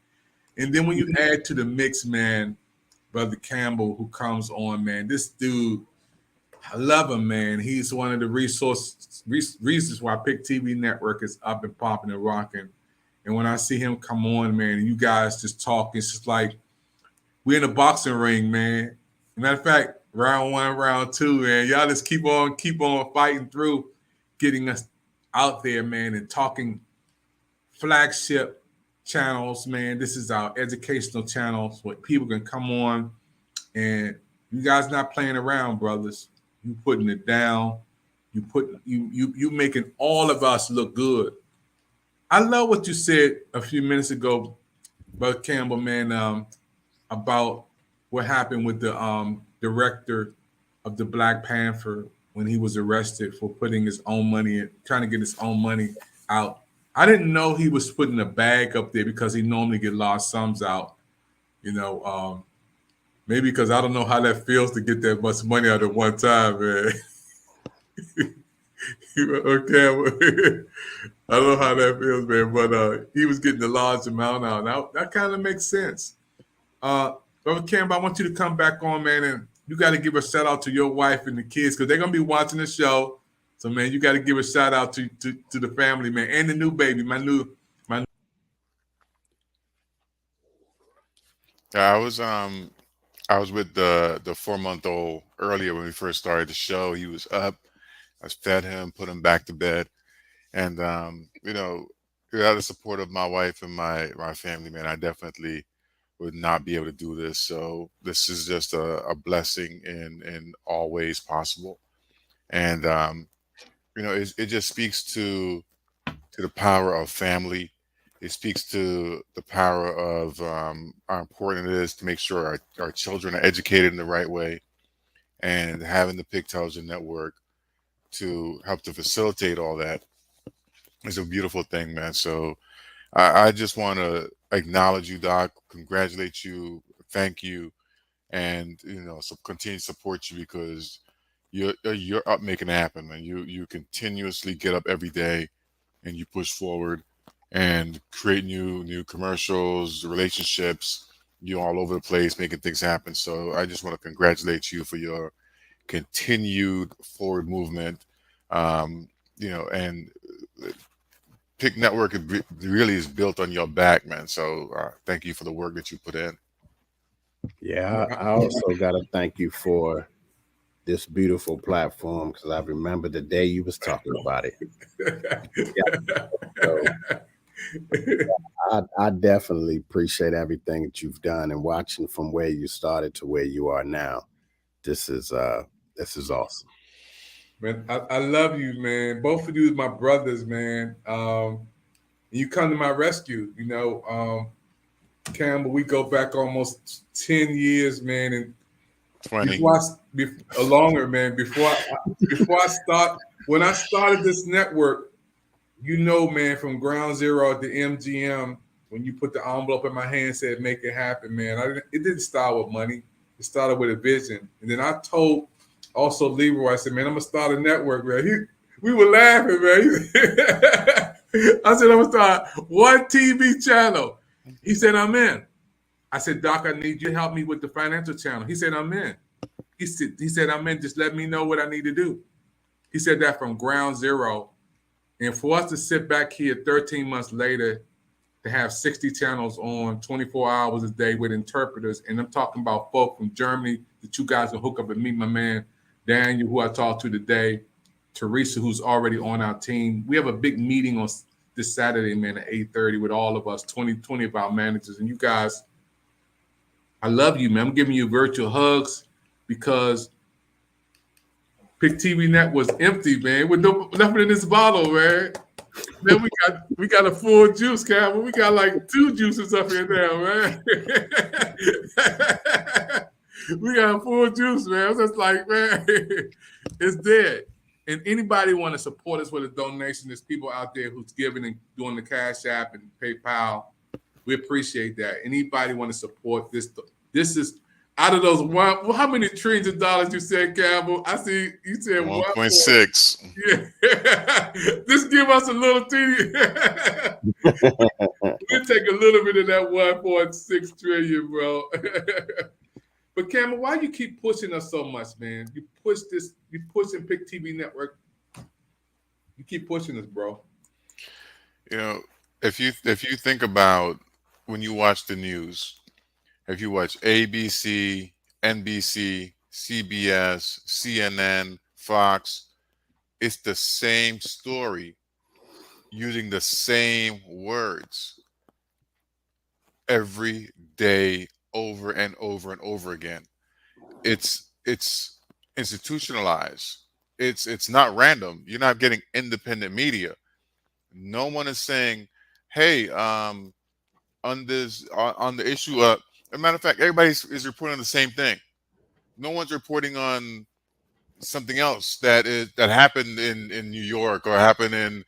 And then when you add to the mix, man, Brother Campbell, who comes on, man, this dude, I love him, man. He's one of the reasons why Pick TV Network is up and popping and rocking. And when I see him come on, man, and you guys just talk, it's just like we're in a boxing ring, man. Matter of fact, round one, round two, man. Y'all just keep on fighting through, getting us out there, man, and talking flagship channels, man. This is our educational channels where people can come on and you guys not playing around, brothers. You putting it down. You making all of us look good. I love what you said a few minutes ago, Brother Campbell, man, about what happened with the director of the Black Panther when he was arrested for putting his own money in, trying to get his own money out. I didn't know he was putting a bag up there because he normally get large sums out. Maybe because I don't know how that feels to get that much money out at one time, man. Okay, I don't know how that feels, man, but he was getting a large amount out. Now that kind of makes sense. Brother Campbell, I want you to come back on, man, and you got to give a shout out to your wife and the kids because they're gonna be watching the show. So, man, you got to give a shout out to the family, man, and the new baby, my new. I was with the 4-month-old earlier when we first started the show. He was up. I fed him, put him back to bed, and without the support of my wife and my family, man, I definitely would not be able to do this. So this is just a blessing in all ways possible, and it just speaks to the power of family. It speaks to the power of how important it is to make sure our children are educated in the right way, and having the Pick Television Network to help to facilitate all that is a beautiful thing, man. So I just want to acknowledge you, Doc, congratulate you, thank you, and so continue to support you because you're up making it happen, man. You continuously get up every day and you push forward and create new commercials, relationships, you all over the place, making things happen. So I just want to congratulate you for your continued forward movement. Um, and Pick Network really is built on your back, man. So thank you for the work that you put in. Yeah, I also got to thank you for this beautiful platform because I remember the day you was talking about it. So I definitely appreciate everything that you've done and watching from where you started to where you are now. This is awesome. Man, I love you, man. Both of you is my brothers, man. You come to my rescue. Campbell, we go back almost 10 years, man, and 20. before longer, man. Before I start, when I started this network, man, from ground zero at the MGM, when you put the envelope in my hand, said make it happen, man. It didn't start with money. It started with a vision, and then I told also Leroy, I said, man, I'm gonna start a network, man. We were laughing, man. I said, I'm gonna start one TV channel. He said, I'm in. I said, Doc, I need you to help me with the financial channel. He said, I'm in. He said, I'm in. Just let me know what I need to do. He said that from ground zero. And for us to sit back here 13 months later to have 60 channels on 24 hours a day with interpreters, and I'm talking about folk from Germany that you guys will hook up and meet my man Daniel, who I talked to today, Teresa, who's already on our team. We have a big meeting on this Saturday, man, at 8:30 with all of us, 20 of our managers. And you guys, I love you, man. I'm giving you virtual hugs because Pick TV Net was empty, man, with nothing in this bottle, man. Then we got a full juice, Campbell. We got like 2 juices up here now, man. We got a full juice, man. It's just like, man, it's dead. And anybody want to support us with a donation, there's people out there who's giving and doing the Cash App and PayPal. We appreciate that. Anybody want to support this? This is out of those one. Well, how many trillions of dollars you said, Campbell? I see you said 1.6. Yeah. Just give us a little teeny. We'll take a little bit of that 1.6 trillion, bro. But Cameron, why you keep pushing us so much, man? You pushing Pick TV Network. You keep pushing us, bro. If you think about when you watch the news, if you watch ABC, NBC, CBS, CNN, Fox, it's the same story using the same words every day over and over and over again. It's institutionalized. It's not random. You're not getting independent media. No one is saying, "Hey, on the issue of." As a matter of fact, everybody is reporting on the same thing. No one's reporting on something else that happened in New York or happened in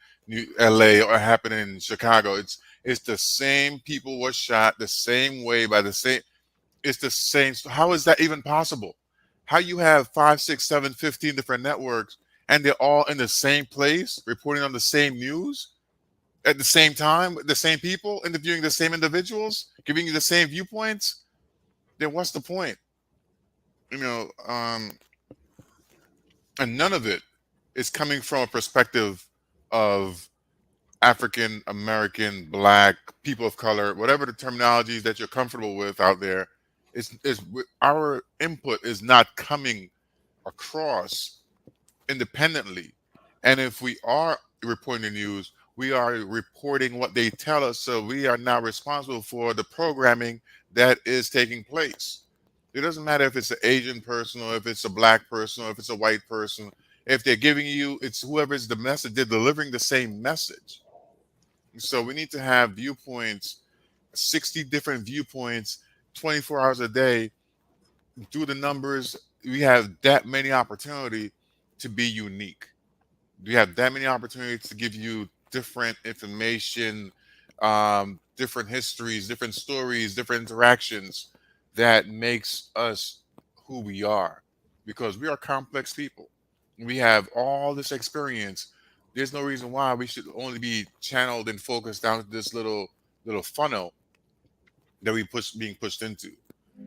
LA or happened in Chicago. It's the same people were shot the same way by the same. It's the same. How is that even possible? How you have 5, 6, 7, 15 different networks and they're all in the same place reporting on the same news at the same time, the same people interviewing the same individuals, giving you the same viewpoints? Then what's the point? And none of it is coming from a perspective of African American, Black, people of color, whatever the terminologies that you're comfortable with out there. Is our input is not coming across independently. And if we are reporting the news, we are reporting what they tell us. So we are now responsible for the programming that is taking place. It doesn't matter if it's an Asian person or if it's a Black person or if it's a white person. If they're giving you, it's whoever's the message, they're delivering the same message. So we need to have viewpoints, 60 different viewpoints, 24 hours a day. Do the numbers. We have that many opportunity to be unique. We have that many opportunities to give you different information, different histories, different stories, different interactions that makes us who we are, because we are complex people. We have all this experience, There's no reason why we should only be channeled and focused down this little funnel that we push being pushed into,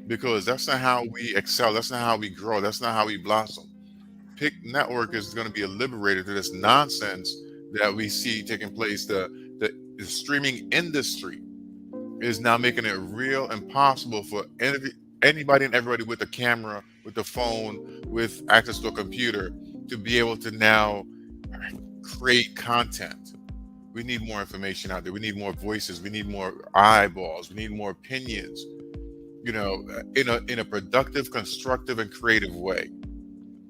because that's not how we excel. That's not how we grow. That's not how we blossom. Pick Network is going to be a liberator to this nonsense that we see taking place. The streaming industry is now making it real impossible for anybody and everybody with a camera, with a phone, with access to a computer to be able to now create content. We need more information out there. We need more voices. We need more eyeballs. We need more opinions. In a productive, constructive, and creative way.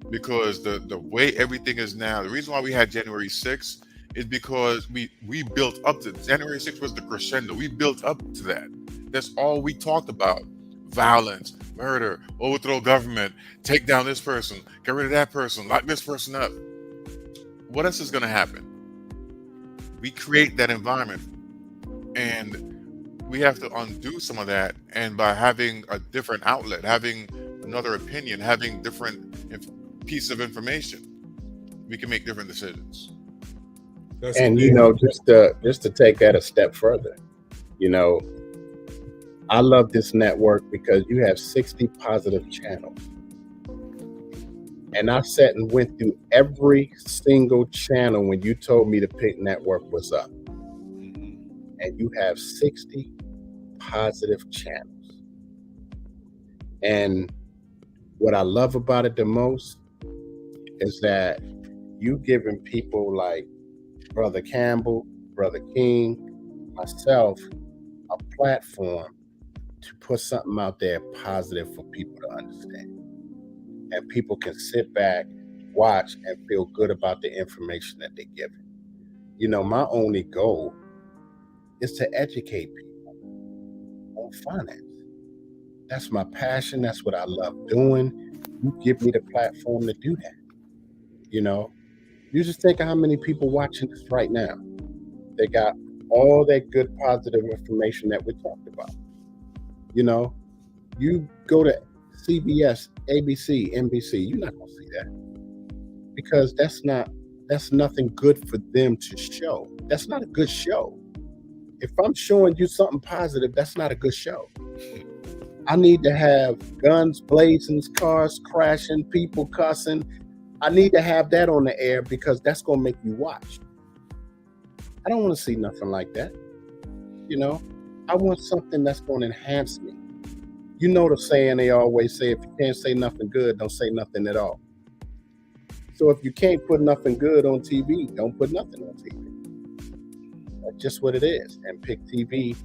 Because the way everything is now, the reason why we had January 6th is because we built up to January 6th was the crescendo. We built up to that. That's all we talked about. Violence, murder, overthrow government, take down this person, get rid of that person, lock this person up. What else is going to happen? We create that environment, and we have to undo some of that. And by having a different outlet, having another opinion, having different piece of information, we can make different decisions. And just to take that a step further, I love this network because you have 60 positive channels. And I sat and went through every single channel when you told me the Pick Network was up. And you have 60 positive channels. And what I love about it the most is that you giving people like Brother Campbell, Brother King, myself, a platform to put something out there positive for people to understand. And people can sit back, watch, and feel good about the information that they're given. My only goal is to educate people on finance. That's my passion. That's what I love doing. You give me the platform to do that. You just think of how many people watching this right now. They got all that good positive information that we talked about. You go to CBS, ABC, NBC, you're not gonna see that, because that's nothing good for them to show. That's not a good show. If I'm showing you something positive, that's not a good show. I need to have guns blazing, cars crashing, people cussing. I need to have that on the air because that's going to make you watch. I don't want to see nothing like that. I want something that's going to enhance me. The saying they always say, if you can't say nothing good, don't say nothing at all. So if you can't put nothing good on TV, don't put nothing on TV. That's just what it is. And Pick TV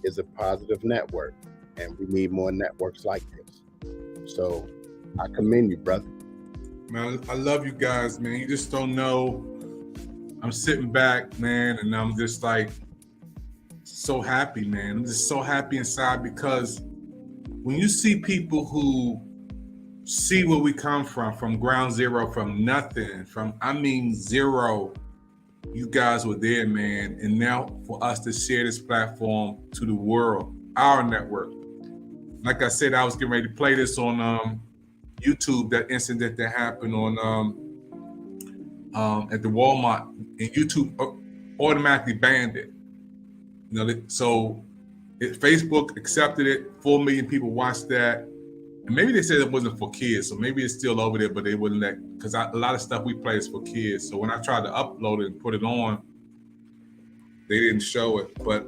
is a positive network, and we need more networks like this. So I commend you, brother. Man, I love you guys, man. You just don't know. I'm sitting back, man, and I'm just like so happy, man. I'm just so happy inside, because when you see people who see where we come from ground zero, from nothing, zero, you guys were there, man. And now for us to share this platform to the world, our network. Like I said, I was getting ready to play this on YouTube, that incident that happened on at the Walmart, and YouTube automatically banned it. So Facebook accepted it. 4 million people watched that, and maybe they said it wasn't for kids, so maybe it's still over there, but they wouldn't let, because a lot of stuff we play is for kids. So when I tried to upload it and put it on, they didn't show it. But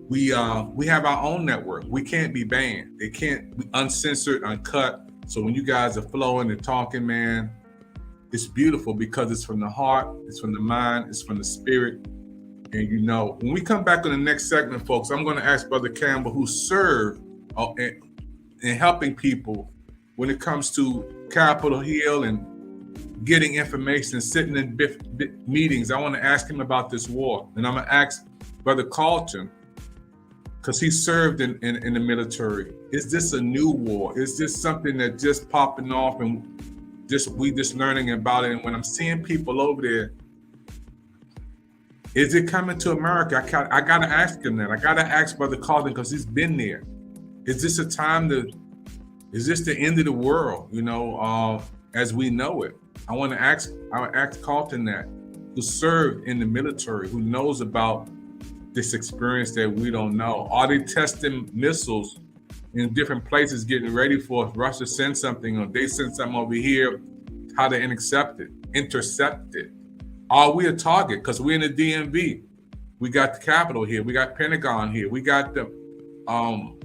we have our own network. We can't be banned. They can't be uncensored, uncut. So when you guys are flowing and talking, man, it's beautiful, because it's from the heart, it's from the mind, it's from the spirit. And when we come back on the next segment, folks, I'm going to ask Brother Campbell, who served in helping people when it comes to Capitol Hill and getting information, sitting in meetings. I want to ask him about this war. And I'm going to ask Brother Carlton, because he served in the military. Is this a new war? Is this something that just popping off and we just learning about it? And when I'm seeing people over there, is it coming to America? I got to ask him that. I got to ask Brother Carlton, because he's been there. Is this a time is this the end of the world, as we know it? I will ask Carlton that. who served in the military, who knows about this experience that we don't know? Are they testing missiles in different places, getting ready for if Russia sends something or they send something over here, how to intercept it? Are we a target? Because we're in the DMV. We got the Capitol here. We got Pentagon here. We got the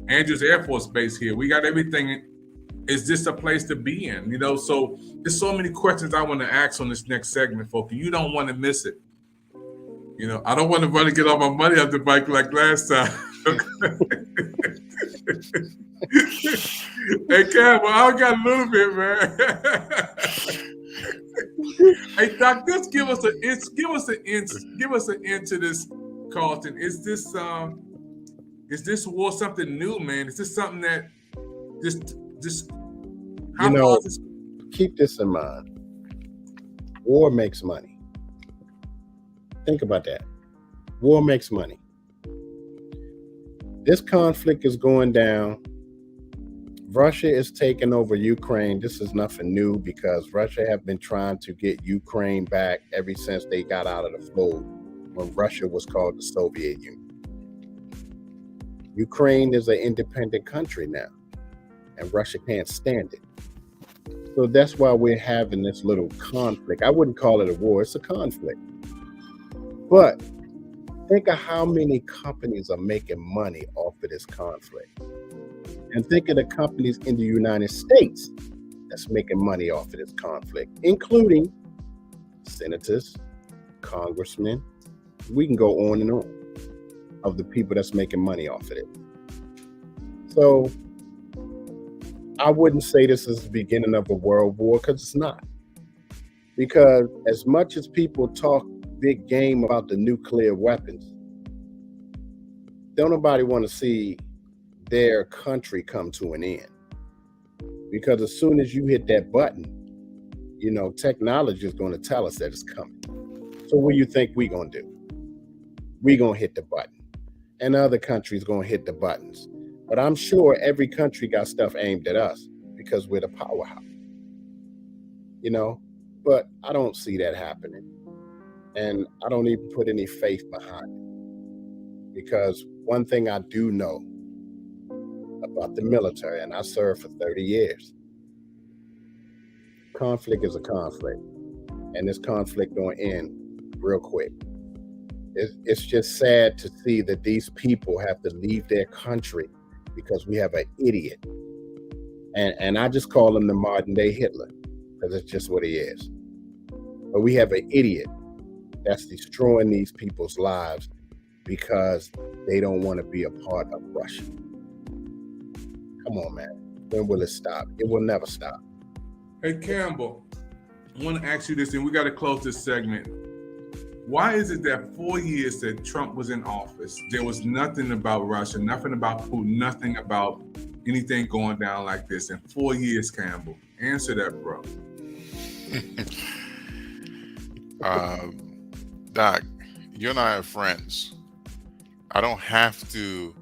Andrews Air Force Base here. We got everything. Is this a place to be in? You know, so there's so many questions I want to ask on this next segment, folks. You don't want to miss it. You know, I don't want to run and get all my money off the bike like last time. Hey, Cam, well, I got a little bit, man. Hey, Doc, just give us an inch to this, Carlton. Is this war something new, man? Is this something that just how far is this? Keep this in mind. War makes money. Think about that. War makes money. This conflict is going down. Russia is taking over Ukraine. This is nothing new because Russia have been trying to get Ukraine back ever since they got out of the fold when Russia was called the Soviet Union. Ukraine is an independent country now, and Russia can't stand it. So that's why we're having this little conflict. I wouldn't call it a war, it's a conflict. But think of how many companies are making money off of this conflict. And think of the companies in the United States that's making money off of this conflict, including senators, congressmen. We can go on and on of the people that's making money off of it. So I wouldn't say this is the beginning of a world war, because it's not. Because as much as people talk big game about the nuclear weapons, don't nobody want to see their country come to an end. Because as soon as you hit that button, you know, technology is going to tell us that it's coming. So what do you think we're going to do? We're going to hit the button. And other countries going to hit the buttons. But I'm sure every country got stuff aimed at us because we're the powerhouse. You know, but I don't see that happening. And I don't even put any faith behind it. Because one thing I do know about the military, and I served for 30 years, conflict is a conflict. And this conflict don't end real quick. It's just sad to see that these people have to leave their country because we have an idiot. And I just call him the modern day Hitler, because it's just what he is. But we have an idiot that's destroying these people's lives because they don't want to be a part of Russia. Come on, man. When will it stop? It will never stop. Hey, Campbell, I want to ask you this, and we got to close this segment. Why is it that 4 years that Trump was in office, there was nothing about Russia, nothing about Putin, nothing about anything going down like this? In 4 years, Campbell, answer that, bro. Doc, you and I are friends. I don't have to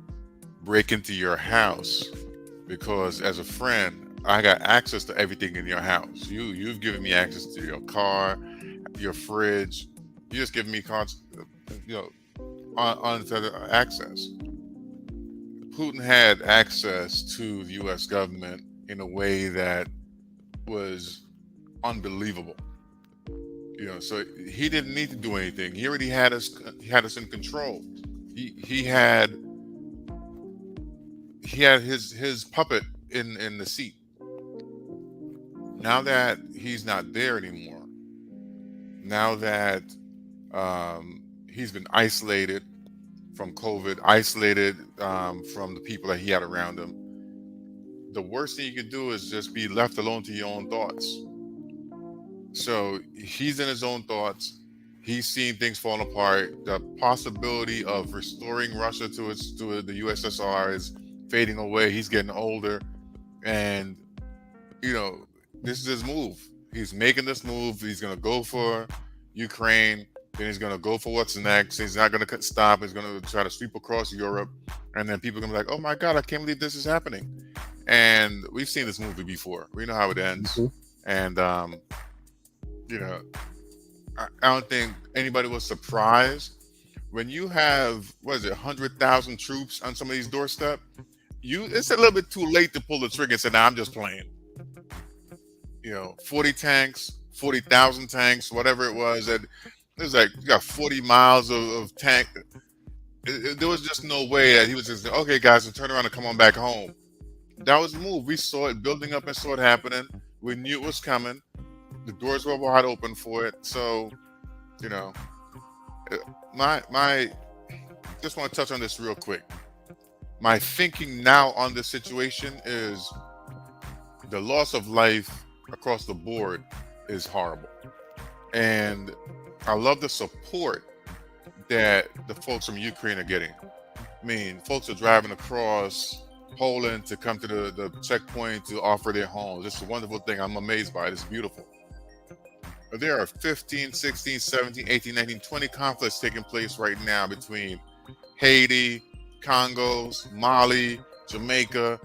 break into your house because as a friend, I got access to everything in your house. You've given me access to your car, your fridge. You just give me unfettered access. Putin had access to the U.S. government in a way that was unbelievable. You know, so he didn't need to do anything. He already had us. He had us in control. He had his puppet in the seat. Now that he's not there anymore, now that he's been isolated from COVID, isolated from the people that he had around him, the worst thing you could do is just be left alone to your own thoughts. So he's in his own thoughts. He's seeing things fall apart. The possibility of restoring Russia to the USSR is fading away. He's getting older, and you know, this is his move. He's making this move. He's going to go for Ukraine. Then he's going to go for what's next. He's not going to stop. He's going to try to sweep across Europe. And then people are going to be like, oh my God, I can't believe this is happening. And we've seen this movie before. We know how it ends. Mm-hmm. And, you know, I don't think anybody was surprised when you have, what is it, 100,000 troops on some of these doorstep. It's a little bit too late to pull the trigger and say, "Nah, I'm just playing." 40 tanks, 40,000 tanks, whatever it was. And it was like you got 40 miles of tank. There was just no way that he was just, okay, guys, and turn around and come on back home. That was the move. We saw it building up and saw it happening. We knew it was coming. The doors were wide open for it. So, you know, uh, my just want to touch on this real quick. My thinking now on this situation is the loss of life across the board is horrible. And I love the support that the folks from Ukraine are getting. I mean, folks are driving across Poland to come to the checkpoint to offer their homes. It's a wonderful thing. I'm amazed by it. It's beautiful. But there are 15, 16, 17, 18, 19, 20 conflicts taking place right now between Haiti, Congos, Mali, Jamaica,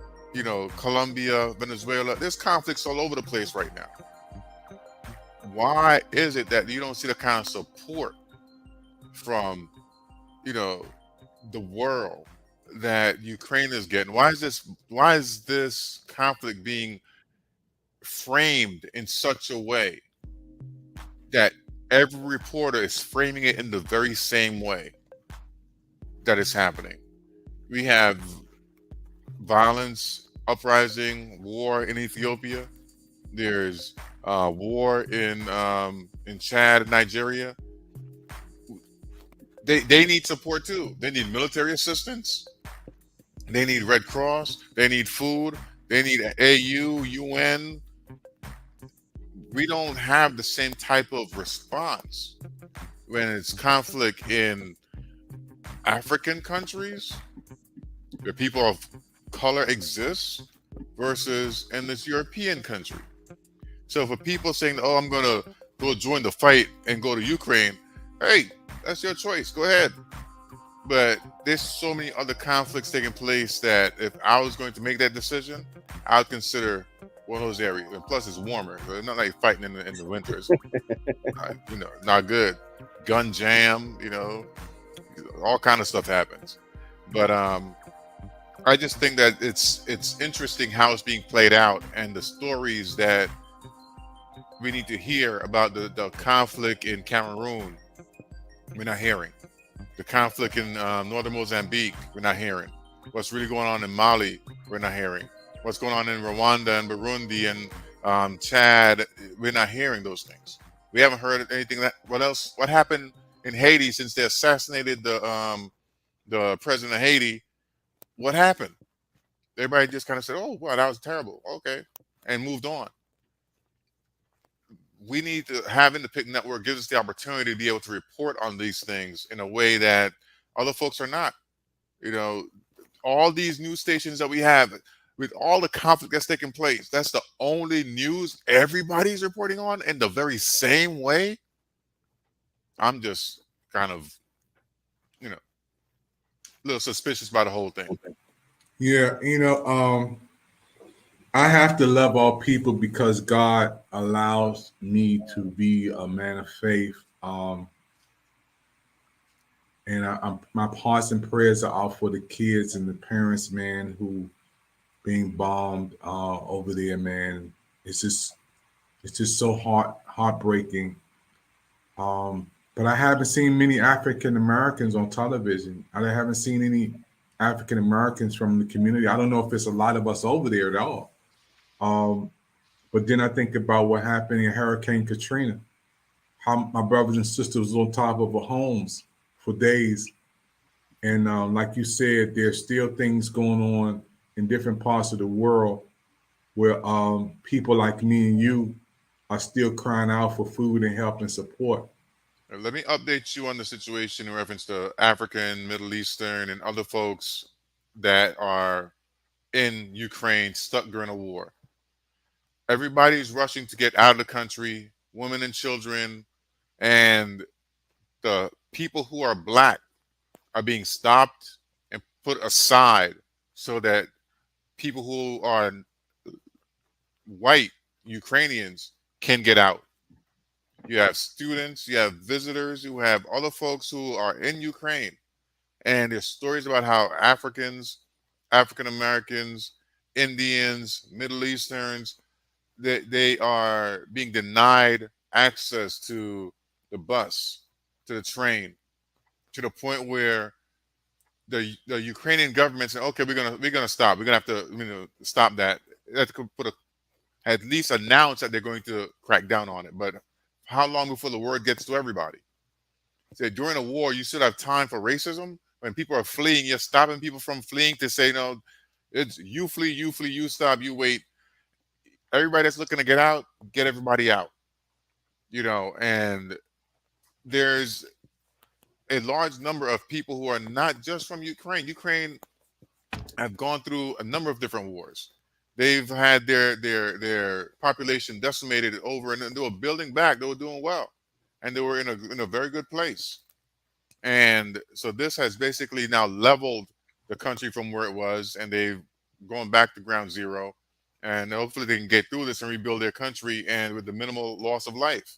Colombia, Venezuela. There's conflicts all over the place right now. Why is it that you don't see the kind of support from, the world that Ukraine is getting? Why is this conflict being framed in such a way that every reporter is framing it in the very same way that it's happening? We have violence, uprising, war in Ethiopia. There's war in Chad and Nigeria. They need support too. They need military assistance. They need Red Cross. They need food. They need AU, UN. We don't have the same type of response when it's conflict in African countries where people of color exist versus in this European country. So for people saying, "Oh, I'm gonna go join the fight and go to Ukraine," hey, that's your choice. Go ahead. But there's so many other conflicts taking place that if I was going to make that decision, I would consider one of those areas. And plus, it's warmer. So it's not like fighting in the winters. Not good. Gun jam. All kind of stuff happens. But I just think that it's interesting how it's being played out and the stories that we need to hear about the conflict in Cameroon. We're not hearing. The conflict in northern Mozambique, we're not hearing. What's really going on in Mali, we're not hearing. What's going on in Rwanda and Burundi and Chad, we're not hearing those things. We haven't heard anything. What happened in Haiti since they assassinated the president of Haiti? What happened? Everybody just kind of said, "Oh, wow, that was terrible." Okay, and moved on. We need to having the PIC network gives us the opportunity to be able to report on these things in a way that other folks are not. All these news stations that we have with all the conflict that's taking place, that's the only news everybody's reporting on in the very same way. I'm just kind of, a little suspicious by the whole thing. Yeah, I have to love all people because God allows me to be a man of faith. And my hearts and prayers are out for the kids and the parents, man, who being bombed over there, man. It's just so heartbreaking. But I haven't seen many African Americans on television. I haven't seen any African Americans from the community. I don't know if there's a lot of us over there at all. But then I think about what happened in Hurricane Katrina, how my brothers and sisters was on top of our homes for days. And like you said, there's still things going on in different parts of the world where people like me and you are still crying out for food and help and support. Let me update you on the situation in reference to African, Middle Eastern, and other folks that are in Ukraine stuck during a war. Everybody's rushing to get out of the country, women and children, and the people who are black are being stopped and put aside so that people who are white Ukrainians can get out. you have students, you have visitors, you have other folks who are in Ukraine. And there's stories about how Africans, African Americans, Indians, Middle Easterns, they are being denied access to the bus, to the train, to the point where the Ukrainian government said, okay, we're gonna stop. We're gonna have to stop that. They have to put a at least announce that they're going to crack down on it. But how long before the word gets to everybody? Say during a war, you still have time for racism. When people are fleeing, you're stopping people from fleeing to say, no, it's you flee, you stop, you wait. Everybody that's looking to get out, get everybody out. And there's a large number of people who are not just from Ukraine. Ukraine have gone through a number of different wars. They've had their population decimated over, and they were building back. They were doing well, and they were in a very good place. And so this has basically now leveled the country from where it was, and they've gone back to ground zero. And hopefully they can get through this and rebuild their country and with the minimal loss of life.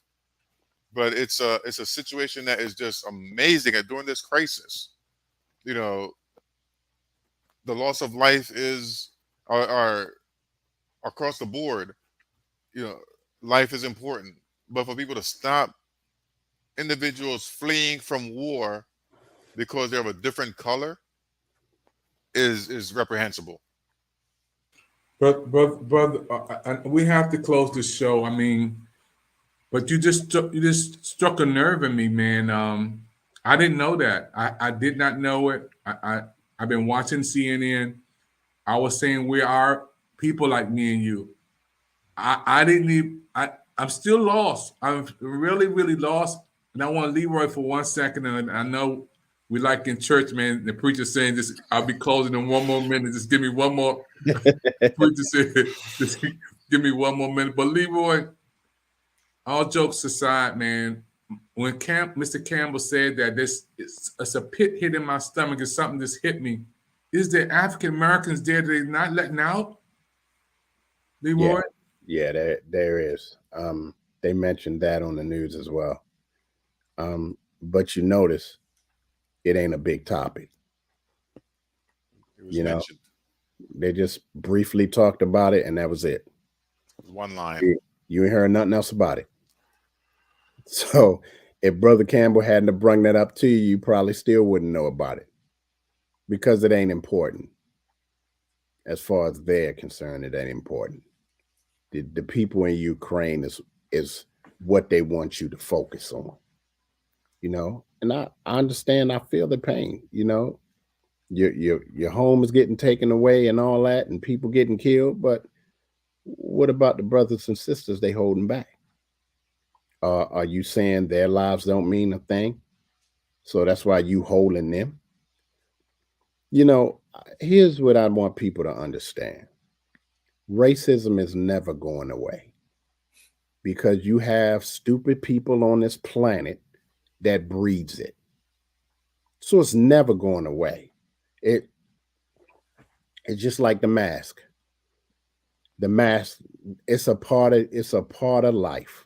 But it's a situation that is just amazing. And during this crisis, the loss of life are across the board. Life is important, but for people to stop individuals fleeing from war because they're of a different color is reprehensible. But we have to close the show. I mean, but you just struck a nerve in me, man. I didn't know that. I did not know it. I've been watching CNN. I was saying we are people like me and you. I didn't even. I'm still lost. I'm really, really lost. And I want Leroy for 1 second. And I know we like in church, man. The preacher saying this. I'll be closing in 1 more minute. Just give me 1 more. Preacher said, just give me 1 more minute. But Leroy, all jokes aside, man, when Mr. Campbell said that it's a pit hit in my stomach, it's something just hit me. Is there African Americans there that they're not letting out? Leroy? Yeah, there is. They mentioned that on the news as well. But you notice it ain't a big topic. It was mentioned. They just briefly talked about it, and that was it. One line. You ain't heard nothing else about it. So if Brother Campbell hadn't have brung that up to you, you probably still wouldn't know about it because it ain't important. As far as they're concerned, it ain't important. The people in Ukraine is what they want you to focus on. And I understand, I feel the pain, your home is getting taken away and all that, and people getting killed. But what about the brothers and sisters they holding back? Are you saying their lives don't mean a thing? So that's why you holding them? Here's what I want people to understand. Racism is never going away because you have stupid people on this planet that breeds it. So it's never going away. It's just like the mask. The mask, it's a part of life.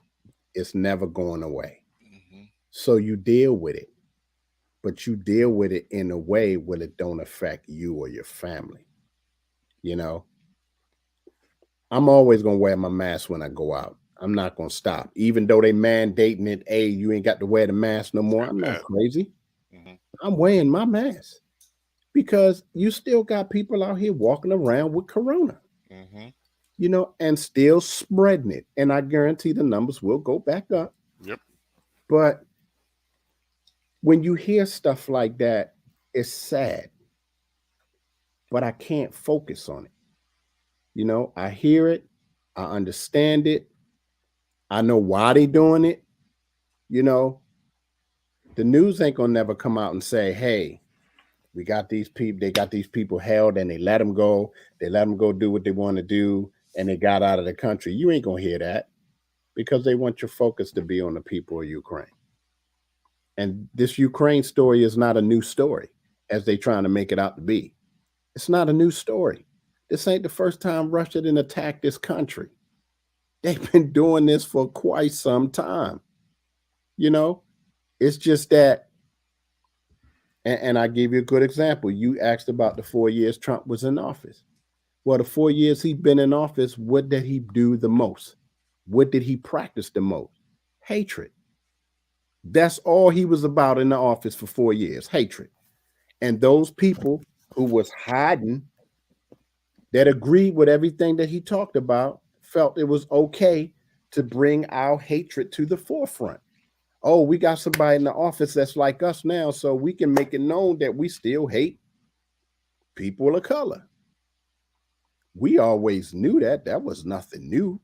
It's never going away. Mm-hmm. So you deal with it, but you deal with it in a way where it don't affect you or your family. I'm always going to wear my mask when I go out. I'm not going to stop. Even though they mandating it, hey, you ain't got to wear the mask no more. I'm not crazy. Mm-hmm. I'm wearing my mask because you still got people out here walking around with corona, and still spreading it. And I guarantee the numbers will go back up. Yep. But when you hear stuff like that, it's sad. But I can't focus on it. I hear it. I understand it. I know why they doing it. The news ain't gonna never come out and say, hey, we got these people, they got these people held and they let them go. They let them go do what they want to do and they got out of the country. You ain't gonna hear that because they want your focus to be on the people of Ukraine. And this Ukraine story is not a new story as they trying to make it out to be. It's not a new story. This ain't the first time Russia didn't attack this country. They've been doing this for quite some time. You know, it's just that, and I give you a good example. You asked about the 4 years Trump was in office. Well, the 4 years he's been in office, what did he do the most? What did he practice the most? Hatred. That's all he was about in the office for 4 years, hatred. And those people who was hiding that agreed with everything that he talked about felt it was okay to bring our hatred to the forefront. Oh, we got somebody in the office that's like us now, so we can make it known that we still hate people of color. We always knew that. That was nothing new.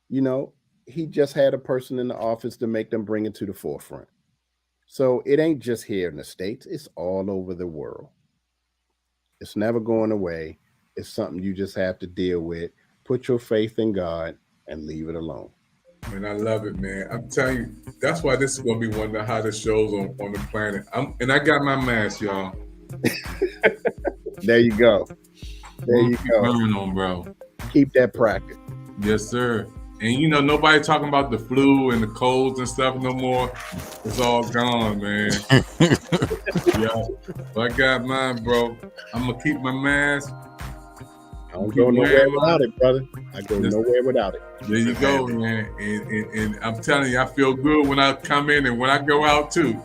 You know, he just had a person in the office to make them bring it to the forefront. So it ain't just here in the States, it's all over the world. It's never going away. It's something you just have to deal with. Put your faith in God and leave it alone. Man, I love it, man. I'm telling you, that's why this is going to be one of the hottest shows on the planet. And I got my mask, y'all. There you go. There you go. Burn on, bro. Keep that practice. Yes, sir. And you know, nobody talking about the flu and the colds and stuff no more. It's all gone, man. Yeah. So I got mine, bro. I'm gonna keep my mask. I don't go nowhere without it, brother. I go nowhere without it. There you go, man. And I'm telling you, I feel good when I come in and when I go out too.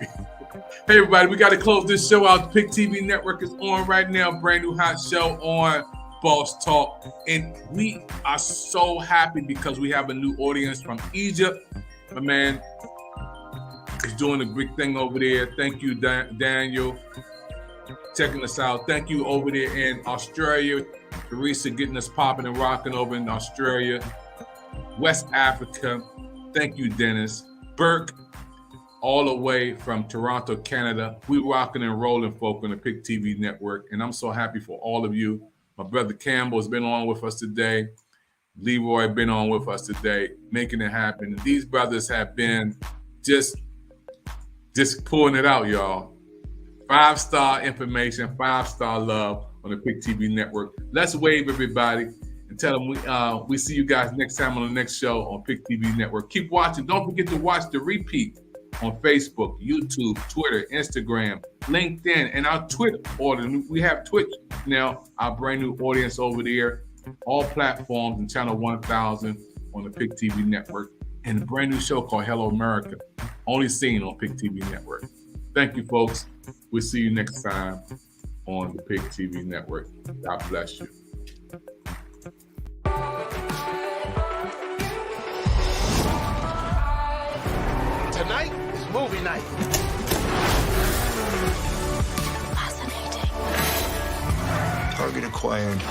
Hey, everybody, we got to close this show out. The Pick TV Network is on right now. Brand new hot show on Boss Talk. And we are so happy because we have a new audience from Egypt. My man is doing a big thing over there. Thank you, Daniel, checking us out. Thank you over there in Australia. Teresa getting us popping and rocking over in Australia. West Africa. Thank you, Dennis. Burke, all the way from Toronto, Canada. We rocking and rolling, folk, on the Pick TV Network. And I'm so happy for all of you. My brother Campbell has been on with us today. Leroy been on with us today, making it happen. And these brothers have been just pulling it out, y'all. 5-star information, 5-star love on the Pick TV Network. Let's wave everybody and tell them we see you guys next time on the next show on Pick TV Network. Keep watching. Don't forget to watch the repeat on Facebook, YouTube, Twitter, Instagram, LinkedIn, and our Twitter. We have Twitch now, our brand new audience over there. All platforms and channel 1000 on the Pick TV Network. And a brand new show called Hello America, only seen on Pick TV Network. Thank you, folks. We'll see you next time on the Pick TV Network. God bless you. Tonight is movie night. Fascinating. Target acquired.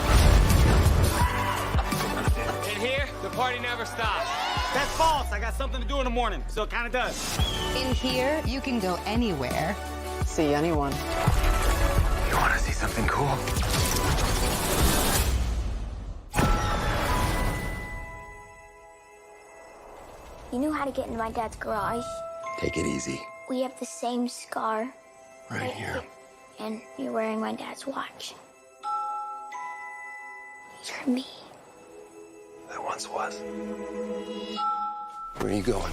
In here, the party never stops. That's false. I got something to do in the morning, so it kind of does. In here, you can go anywhere. See anyone. You want to see something cool? You knew how to get into my dad's garage. Take it easy. We have the same scar. Right here. And you're wearing my dad's watch. You're me. There once was. Where are you going?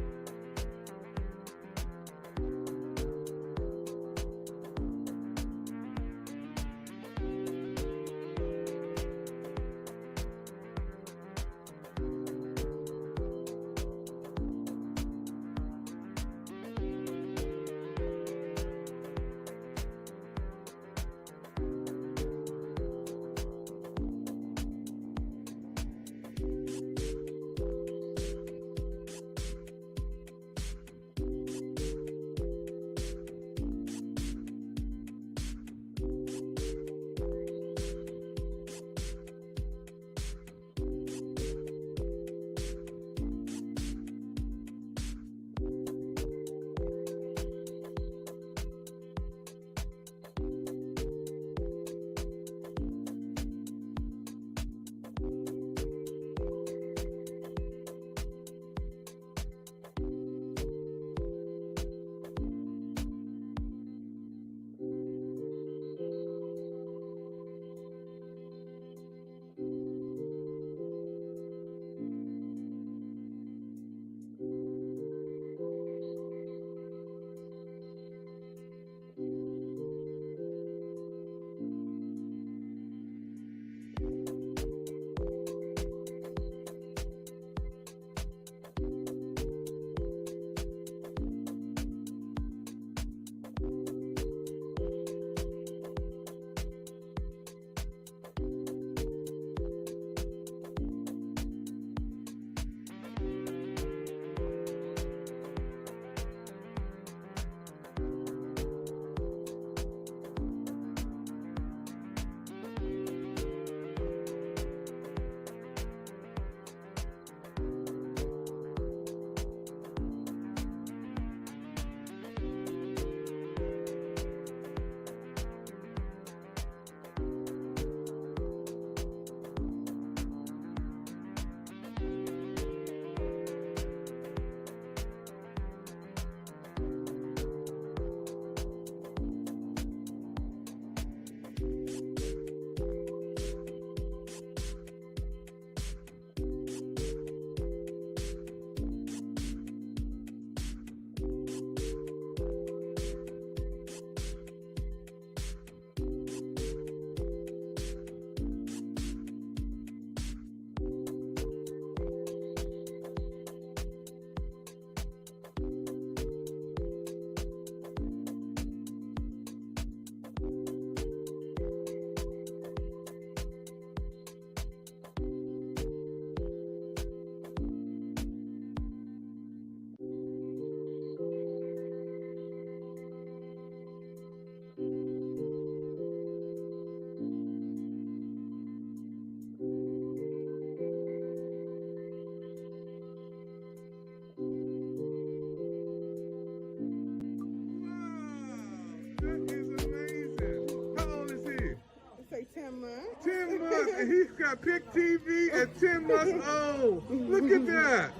He's got Pick TV at 10 months old. Look at that.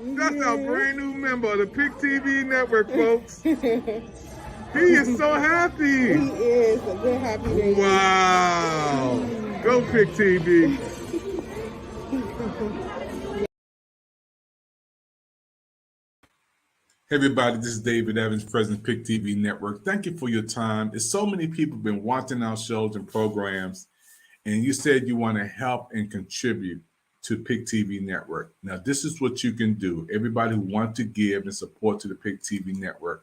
That's our brand new member of the Pick TV network, folks. He is so happy. He is a good happy baby. Wow. Go Pick TV. Hey everybody, this is David Evans, President of Pick TV Network. Thank you for your time. There's so many people been watching our shows and programs, and you said you want to help and contribute to Pick TV Network. Now, this is what you can do. Everybody who wants to give and support to the Pick TV Network,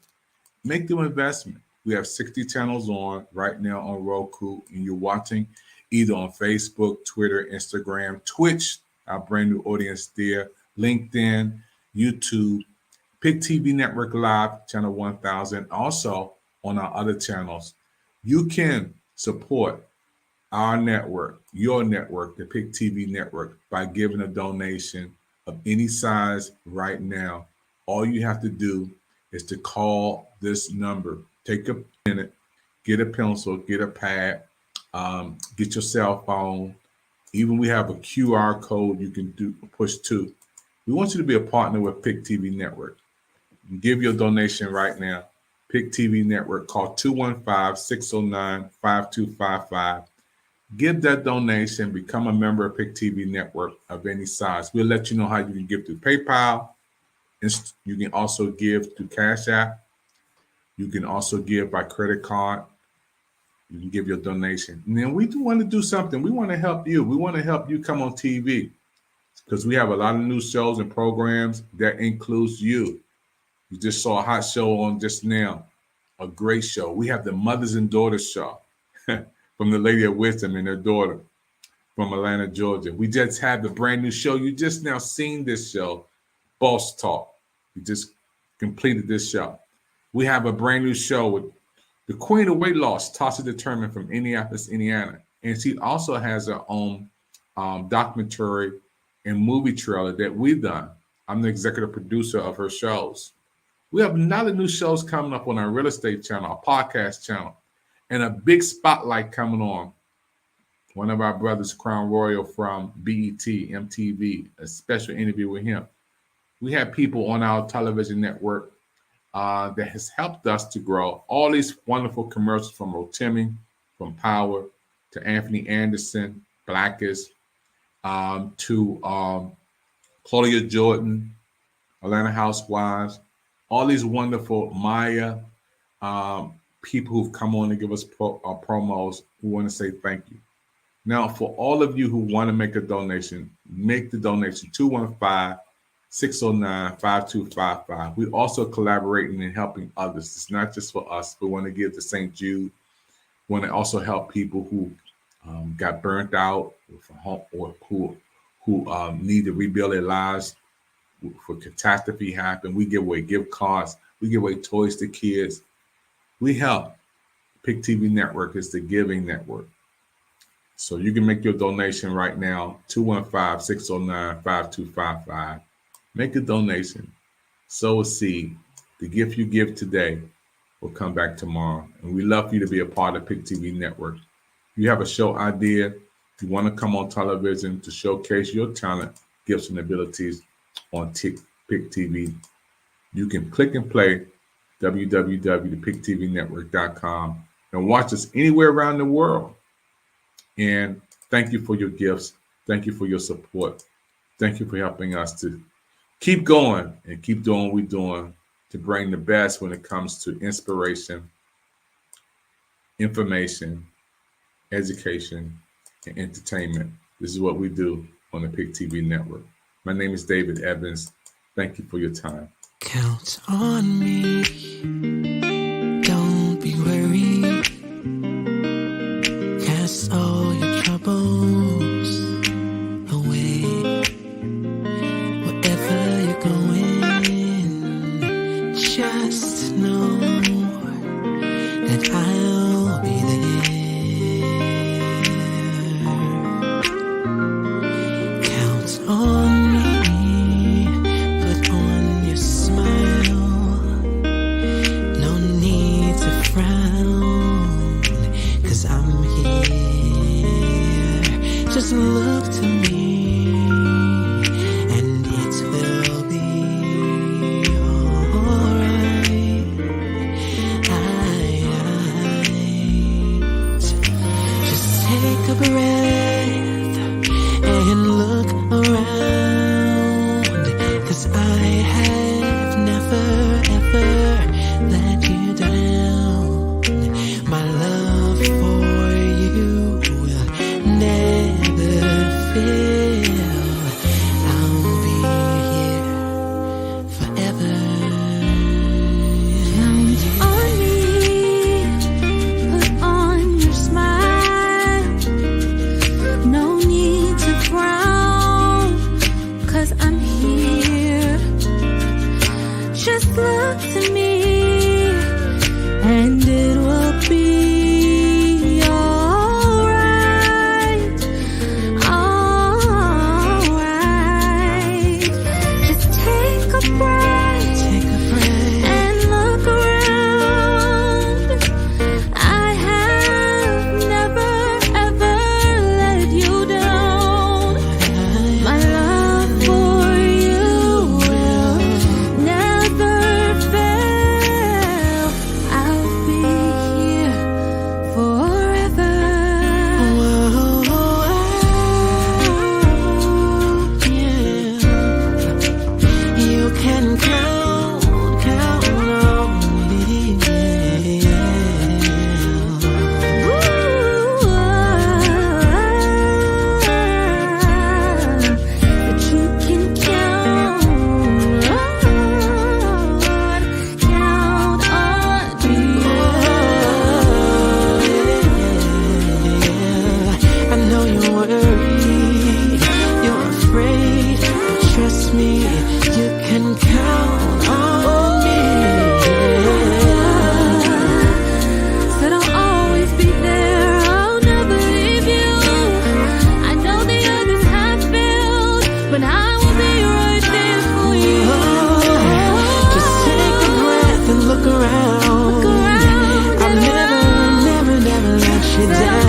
make the investment. We have 60 channels on right now on Roku, and you're watching either on Facebook, Twitter, Instagram, Twitch, our brand new audience there, LinkedIn, YouTube, Pick TV Network Live, channel 1000. Also on our other channels, you can support our network, your network, the Pick TV Network, by giving a donation of any size right now. All you have to do is to call this number. Take a minute, get a pencil, get a pad, get your cell phone. Even we have a QR code you can push to. We want you to be a partner with Pick TV Network. Give your donation right now. Pick TV Network, call 215-609-5255. Give that donation, become a member of Pick TV Network of any size. We'll let you know how you can give through PayPal. You can also give through Cash App. You can also give by credit card. You can give your donation. And then we do want to do something. We want to help you. We want to help you come on TV because we have a lot of new shows and programs that includes you. You just saw a hot show on just now, a great show. We have the Mothers and Daughters show from the Lady of Wisdom and her daughter from Atlanta, Georgia. We just had the brand new show. You just now seen this show, Boss Talk. We just completed this show. We have a brand new show with the Queen of Weight Loss, Tasha Determined from Indianapolis, Indiana. And she also has her own documentary and movie trailer that we've done. I'm the executive producer of her shows. We have another new shows coming up on our real estate channel, our podcast channel, and a big spotlight coming on. One of our brothers, Crown Royal from BET, MTV, a special interview with him. We have people on our television network that has helped us to grow. All these wonderful commercials from Rotimi, from Power, to Anthony Anderson, Blackest, to Claudia Jordan, Atlanta Housewives, all these wonderful Maya people who've come on to give us promos. We want to say thank you. Now, for all of you who want to make a donation, make the donation, 215-609-5255. We're also collaborating and helping others. It's not just for us. We want to give to St. Jude. We want to also help people who got burnt out or who need to rebuild their lives for catastrophe happen. We give away gift cards. We give away toys to kids. We help. Pick TV Network is the giving network. So you can make your donation right now, 215-609-5255. Make a donation. Sow a seed. The gift you give today will come back tomorrow. And we love for you to be a part of Pick TV Network. If you have a show idea, if you want to come on television to showcase your talent, gifts, and abilities on Pick TV, you can click and play www.picktvnetwork.com and watch us anywhere around the world. And thank you for your gifts. Thank you for your support. Thank you for helping us to keep going and keep doing what we're doing to bring the best when it comes to inspiration, information, education, and entertainment. This is what we do on the Pick TV Network. My name is David Evans. Thank you for your time. Count on me. Don't be worried. Cast all your troubles away. Wherever you're going, just know that I'll be there. Count on me. Put on your smile. No need to frown, 'cause I'm here Just look to me, and it will be alright. Just take a breath and look around, 'cause I have never ever let you down. My love for you will never fail. I'll be here forever. Count on me, put on your smile. No need to frown, 'cause I'm here. Just look to me, and it will be alright, alright. Just take a breath, and look around. I have never ever let you down. My love for you will never fail. I'll be here forever. You can count on me. But you can count on me. I know you're worried, you're afraid. Trust me, you can count on me. Said I'll always be there, I'll never leave you. I know the others have failed, but I will be right there for you. Just take a breath and look around. I'll never let you down.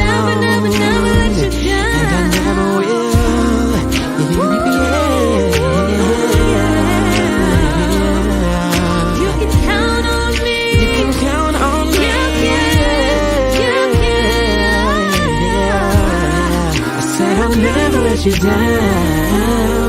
Never let you down. And I never will. You can count on me. You can count on me. I said I'll never let you down.